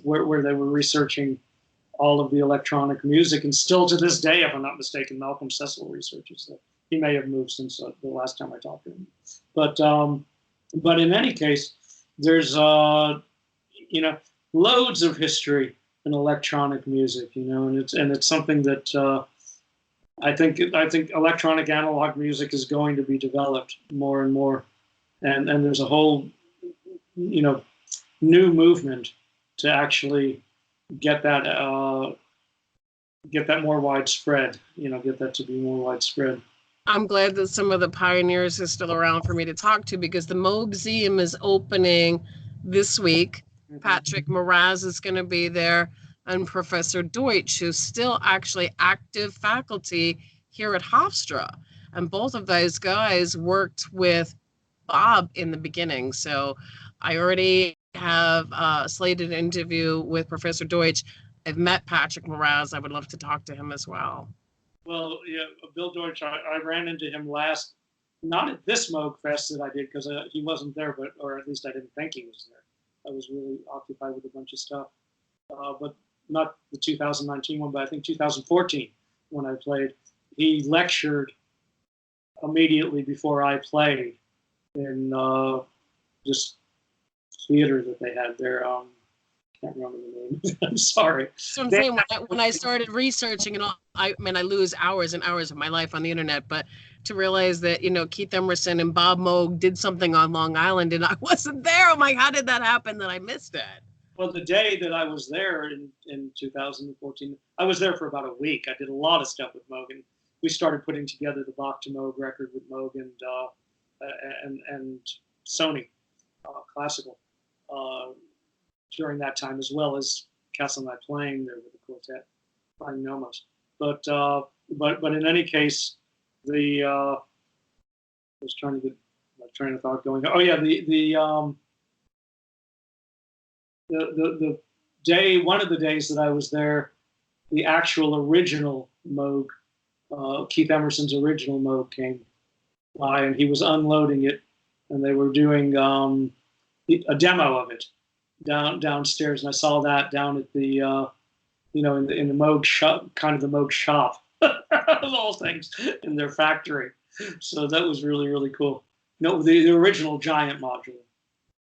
where they were researching all of the electronic music, and still to this day, if I'm not mistaken, Malcolm Cecil researches that. He may have moved since the last time I talked to him, but in any case, there's loads of history in electronic music, and it's something that I think electronic analog music is going to be developed more and more, and there's a whole new movement to actually get that more widespread, get that to be more widespread. I'm glad that some of the pioneers are still around for me to talk to, because the Moog Museum is opening this week. Mhm. Patrick Moraz is going to be there, and Professor Deutsch, who's still actually active faculty here at Hofstra. And both of those guys worked with Bob in the beginning. So I already have slated an interview with Professor Deutsch. I've met Patrick Moraz. I would love to talk to him as well. Well, yeah, Bill Deutsch, I ran into him last, not at this Moog Fest that I did because he wasn't there, but or at least I didn't think he was there. I was really occupied with a bunch of stuff, but not the 2019 one, but I think 2014 when I played. He lectured immediately before I played in this theater that they had there. Can't remember the name. I'm sorry. So I'm saying when I started researching and all, I lose hours and hours of my life on the internet, but to realize that, Keith Emerson and Bob Moog did something on Long Island and I wasn't there. I'm like, how did that happen that I missed that? Well, the day that I was there in 2014, I was there for about a week. I did a lot of stuff with Moog, and we started putting together the Bach to Moog record with Moog and Sony Classical during that time, as well as Castle and I playing there with the quartet, playing Nomos. But in any case, I was trying to get my train of thought going. Oh yeah, the day, one of the days that I was there, the actual original Moog, Keith Emerson's original Moog came by, and he was unloading it, and they were doing a demo of it downstairs, and I saw that down at the in the Moog shop, kind of the Moog shop of all things, in their factory. So that was really, really cool. The original giant module,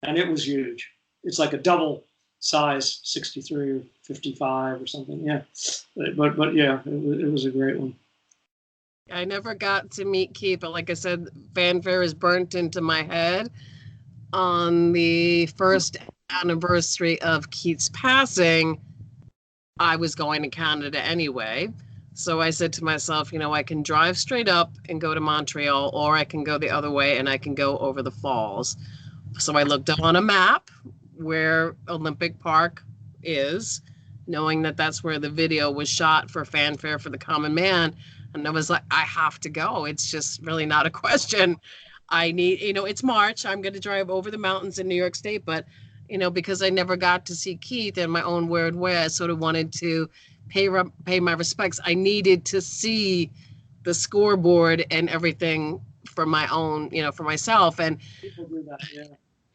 and it was huge. It's like a double size 63 or 55 or something. Yeah, but yeah, it was a great one. I never got to meet Keith, but like I said, fanfare is burnt into my head. On the first anniversary of Keith's passing, I was going to Canada anyway. So I said to myself, I can drive straight up and go to Montreal, or I can go the other way and I can go over the falls. So I looked up on a map where Olympic Park is, knowing that that's where the video was shot for Fanfare for the Common Man. And I was like, I have to go. It's just really not a question. I need, it's March. I'm going to drive over the mountains in New York State. But, because I never got to see Keith in my own weird way, I sort of wanted to pay my respects. I needed to see the scoreboard and everything for my own, for myself. And people do that, yeah.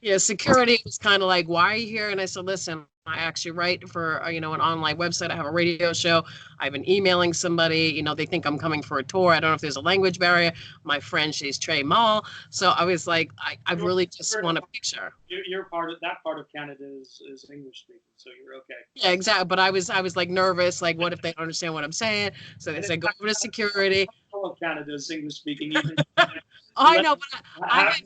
Yeah, security was kind of like, why are you here? And I said, listen, I actually write for, an online website. I have a radio show. I've been emailing somebody, they think I'm coming for a tour. I don't know if there's a language barrier. My friend, she's Trey Mall. So I was like, I really just want a picture. You're that part of Canada is English speaking, so you're okay. Yeah, exactly. But I was like nervous, like, what if they don't understand what I'm saying? So they said, go over to security. All of Canada is English speaking. I know, but I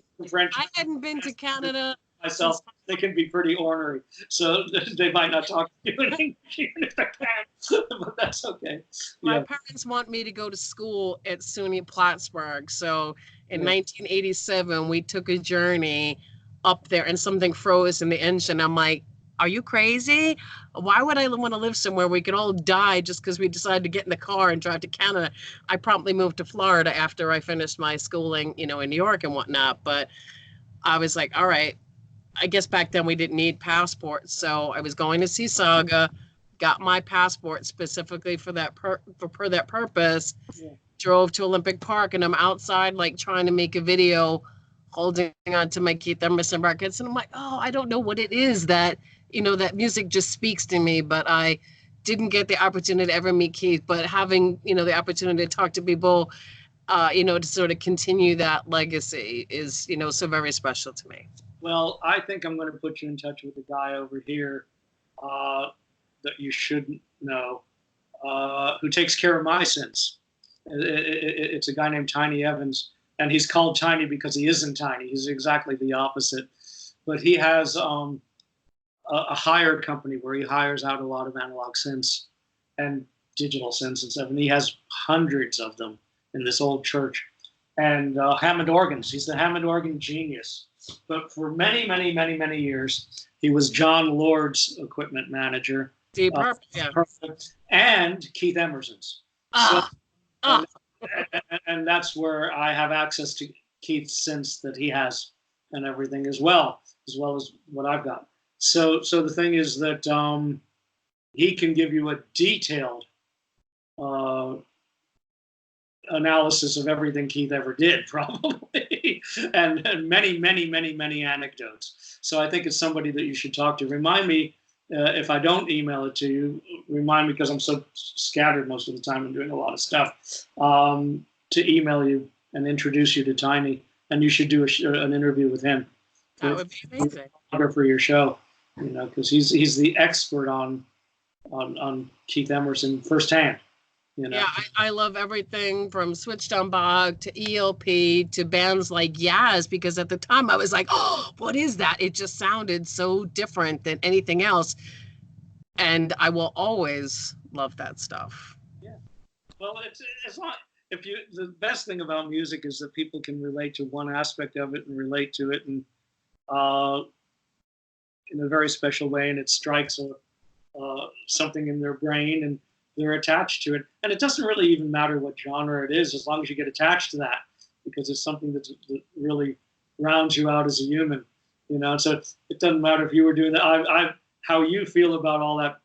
hadn't been to Canada myself. They can be pretty ornery, so they might not talk to you in English even if they can, but that's okay. My parents want me to go to school at SUNY Plattsburgh, so in 1987 we took a journey up there and something froze in the engine. I'm like, are you crazy? Why would I want to live somewhere we could all die just because we decided to get in the car and drive to Canada? I promptly moved to Florida after I finished my schooling, in New York and whatnot. But I was like, all right, I guess back then we didn't need passports. So I was going to see Saga, got my passport specifically for that that purpose, drove to Olympic Park, and I'm outside like trying to make a video holding on to my Keith Emerson records. And I'm like, oh, I don't know what it is that, that music just speaks to me, but I didn't get the opportunity to ever meet Keith. But having, the opportunity to talk to people, to sort of continue that legacy is, so very special to me. Well, I think I'm going to put you in touch with a guy over here that you should know, who takes care of my sins. It's a guy named Tiny Evans, and he's called Tiny because he isn't tiny. He's exactly the opposite. But he has a hired company where he hires out a lot of analog synths and digital synths and stuff, and he has hundreds of them in this old church. And Hammond organs. He's the Hammond organ genius. but for many, many, many, many years, he was John Lord's equipment manager. Deep Purple, yeah. And Keith Emerson's. And that's where I have access to Keith's synths that he has and everything as well as what I've got. So the thing is that he can give you a detailed analysis of everything Keith ever did, probably, and many, many, many, many anecdotes. So I think it's somebody that you should talk to. Remind me, if I don't email it to you, remind me, because I'm so scattered most of the time and doing a lot of stuff, to email you and introduce you to Tiny, and you should do an interview with him. That would be amazing. For your show, because he's the expert on Keith Emerson firsthand. Yeah, I love everything from Switched on Bog to ELP to bands like Yaz, because at the time I was like, oh, what is that? It just sounded so different than anything else. And I will always love that stuff. Yeah. Well, it's not, the best thing about music is that people can relate to one aspect of it and relate to it in a very special way, and it strikes something in their brain, and they're attached to it. And it doesn't really even matter what genre it is, as long as you get attached to that, because it's something that really rounds you out as a human, So it doesn't matter if you were doing that. How you feel about all that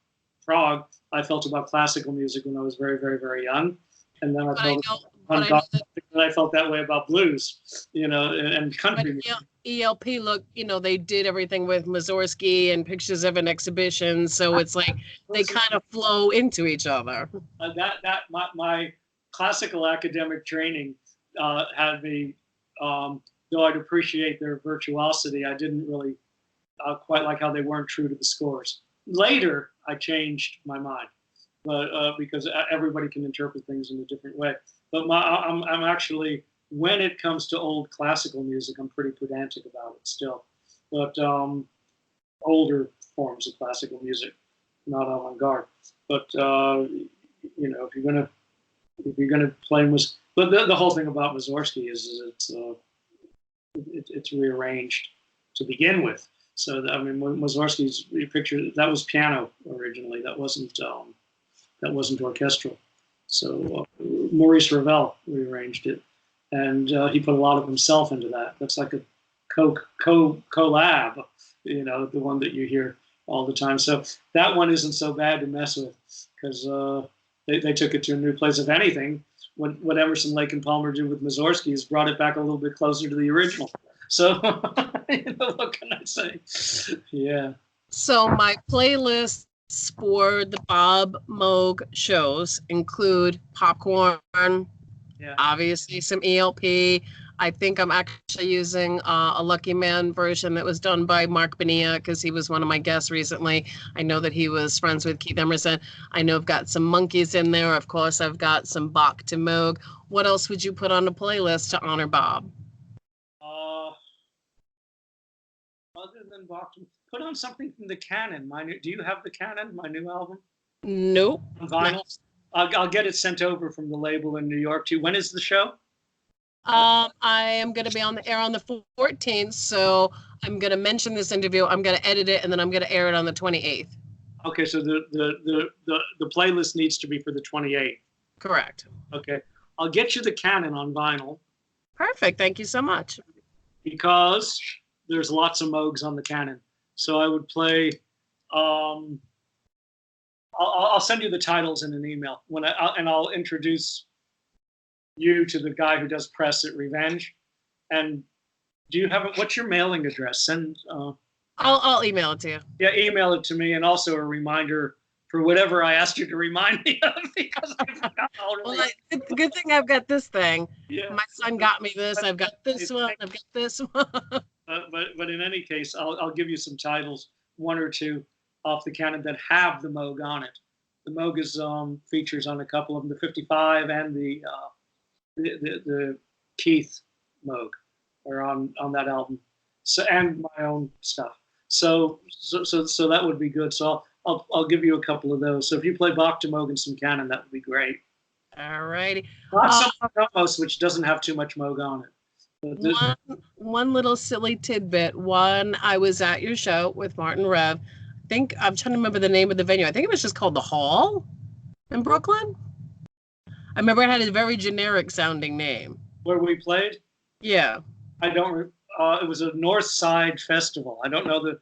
prog, I felt about classical music when I was very, very, very young. And then I felt that way about blues, and country music. ELP, look, they did everything with Mussorgsky and Pictures of an Exhibition, so it's like they kind of flow into each other. My classical academic training had me, though I'd appreciate their virtuosity, I didn't really quite like how they weren't true to the scores. Later, I changed my mind, but because everybody can interpret things in a different way. But I'm actually, when it comes to old classical music, I'm pretty pedantic about it still. But older forms of classical music, not avant-garde. But if you're gonna play but the whole thing about Mussorgsky is it's rearranged to begin with. So Mussorgsky's picture, that was piano originally. That wasn't orchestral. So Maurice Ravel rearranged it, and he put a lot of himself into that. That's like a collab, the one that you hear all the time. So that one isn't so bad to mess with, because they took it to a new place. If anything, what Emerson, Lake, and Palmer did with Mussorgsky has brought it back a little bit closer to the original. So what can I say? Yeah. So my playlists for the Bob Moog shows include Popcorn, obviously some ELP. I think I'm actually using a Lucky Man version that was done by Mark Bonilla, because he was one of my guests recently. I know that he was friends with Keith Emerson. I know I've got some Monkees in there. Of course, I've got some Bach to Moog. What else would you put on the playlist to honor Bob? Other than Bach, put on something from the Canon. Do you have the Canon, my new album? Nope. On vinyl? No. I'll get it sent over from the label in New York too. When is the show? I am going to be on the air on the 14th, so I'm going to mention this interview. I'm going to edit it, and then I'm going to air it on the 28th. Okay, so the playlist needs to be for the 28th. Correct. Okay, I'll get you the Canon on vinyl. Perfect. Thank you so much. Because there's lots of Moogs on the Canon. So I would play, I'll send you the titles in an email and I'll introduce you to the guy who does press at Revenge. And do you have what's your mailing address? I'll email it to you. Yeah, email it to me, and also a reminder for whatever I asked you to remind me of, because I forgot already. Well, good thing I've got this thing. Yeah. My son got me this. I've got this one. I've got this one. But in any case, I'll give you some titles, one or two off the Canon that have the Moog on it. The Moog is features on a couple of them, the 55 and the Keith Moog are on that album. So, and my own stuff. So that would be good. So I'll give you a couple of those. So if you play Bach to Moog and some Canon, that would be great. All righty. Not some Nomos, which doesn't have too much Moog on it. One little silly tidbit. I was at your show with Martin Rev. I think I'm trying to remember the name of the venue. I think it was just called the Hall in Brooklyn. I remember it had a very generic sounding name. Where we played? Yeah. I don't. It was a North Side Festival. I don't know the.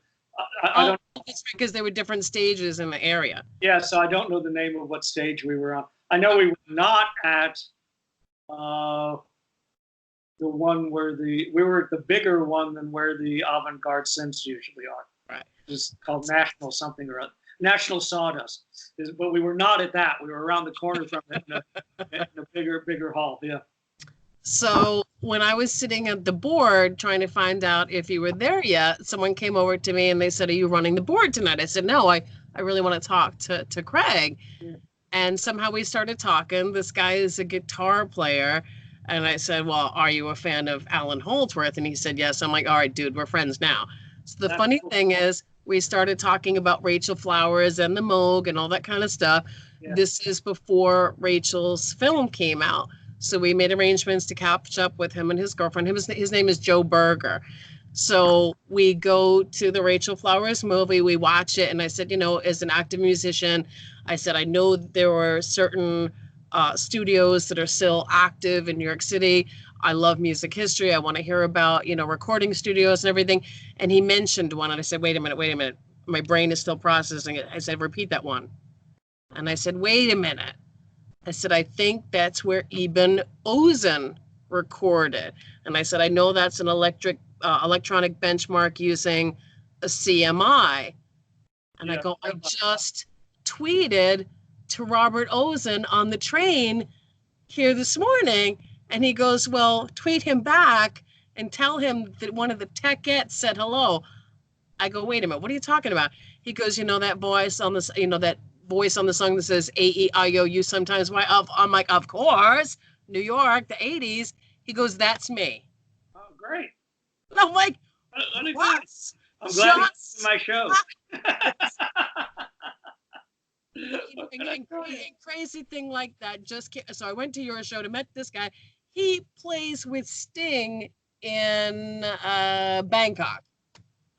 I don't. It's because there were different stages in the area. Yeah, so I don't know the name of what stage we were on. I know we were not at the one where we were at the bigger one than where the avant-garde synths usually are. Right. It's called National something or other. National Sawdust. But we were not at that. We were around the corner from it in a bigger hall. Yeah. So when I was sitting at the board trying to find out if you were there yet, someone came over to me and they said, "Are you running the board tonight?" I said, "No, I really want to talk to Craig." Yeah. And somehow we started talking. This guy is a guitar player. And I said, "Well, are you a fan of Alan Holdsworth?" And he said, "Yes." I'm like, "All right, dude, we're friends now." So the funny thing is, we started talking about Rachel Flowers and the Moog and all that kind of stuff. Yeah. This is before Rachel's film came out. So we made arrangements to catch up with him and his girlfriend. His name is Joe Berger. So we go to the Rachel Flowers movie, we watch it. And I said, as an active musician, I said, I know there were certain studios that are still active in New York City. I love music history. I want to hear about, recording studios and everything. And he mentioned one. And I said, wait a minute. My brain is still processing it. I said, repeat that one. And I said, wait a minute. I said, I think that's where Eben Ozen recorded. And I said, I know that's an electronic benchmark using a CMI. And I go, I just tweeted to Robert Ozen on the train here this morning. And he goes, well, tweet him back and tell him that one of the techettes said hello. I go, wait a minute, what are you talking about? He goes, that voice on this, that voice on the song that says A-E-I-O-U sometimes. I'm like, of course, New York, the 80s. He goes, that's me. Oh, great. And I'm like, what? I'm glad it's my show. And crazy thing like that so I went to your show to meet this guy. He plays with Sting in Bangkok.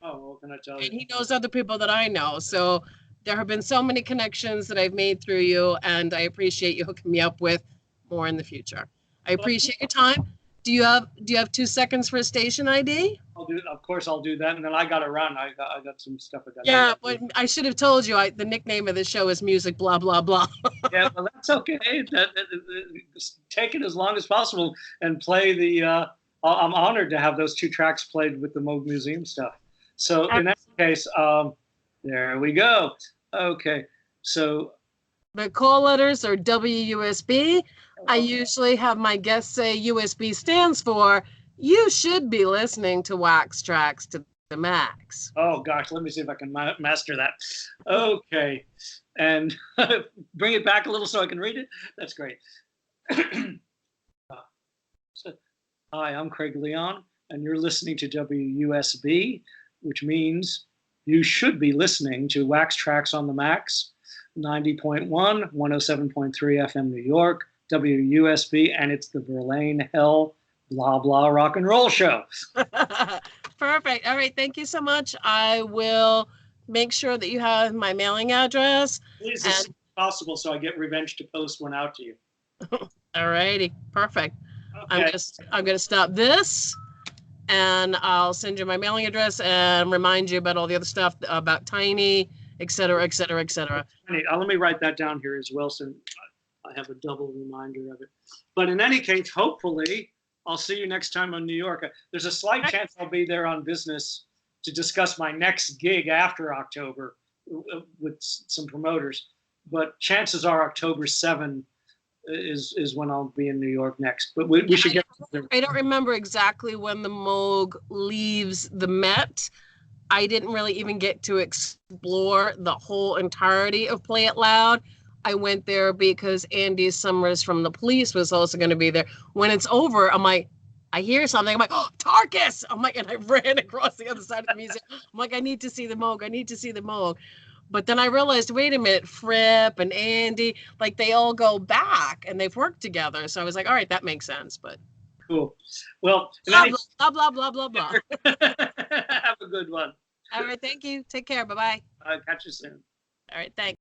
Oh, well, can I tell you? And he knows other people that I know. So there have been so many connections that I've made through you, and I appreciate you hooking me up with more in the future. I appreciate your time. Do you have 2 seconds for a station ID? Of course, I'll do that, and then I got to run. I got some stuff I got. Yeah, but I should have told you. The nickname of the show is Music Blah Blah Blah. Yeah, well, that's okay. Take it as long as possible and play the. I'm honored to have those 2 tracks played with the Moog Museum stuff. So in that case, there we go. Okay, so the call letters are WUSB. I usually have my guests say USB stands for you should be listening to Wax Tracks to the Max. Oh gosh, let me see if I can master that. Okay, and bring it back a little so I can read it. That's great. Hi, I'm Craig Leon, and you're listening to WUSB, which means you should be listening to Wax Tracks on the Max, 90.1, 107.3 FM New York, WUSB, and it's the Verlaine Hell blah blah rock and roll show. Perfect. All right, thank you so much. I will make sure that you have my mailing address. Please, as soon as possible, so I get revenge to post one out to you. All righty, perfect. Okay. I'm gonna stop this, and I'll send you my mailing address and remind you about all the other stuff about Tiny, et cetera, et cetera, et cetera. Let me write that down here as well, so I have a double reminder of it. But in any case, hopefully, I'll see you next time on New York. There's a slight chance I'll be there on business to discuss my next gig after October with some promoters. But chances are October 7 is when I'll be in New York next. But we should get there. I don't remember exactly when the Moog leaves the Met. I didn't really even get to explore the whole entirety of Play It Loud. I went there because Andy Summers from The Police was also going to be there. When it's over, I'm like, I hear something. I'm like, oh, Tarkus! I'm like, and I ran across the other side of the museum. I'm like, I need to see the Moog. I need to see the Moog. But then I realized, wait a minute, Fripp and Andy, like they all go back and they've worked together. So I was like, all right, that makes sense. But Cool. Well, blah, blah, blah, blah, blah, blah. Have a good one. All right. Thank you. Take care. Bye-bye. Catch you soon. All right. Thanks.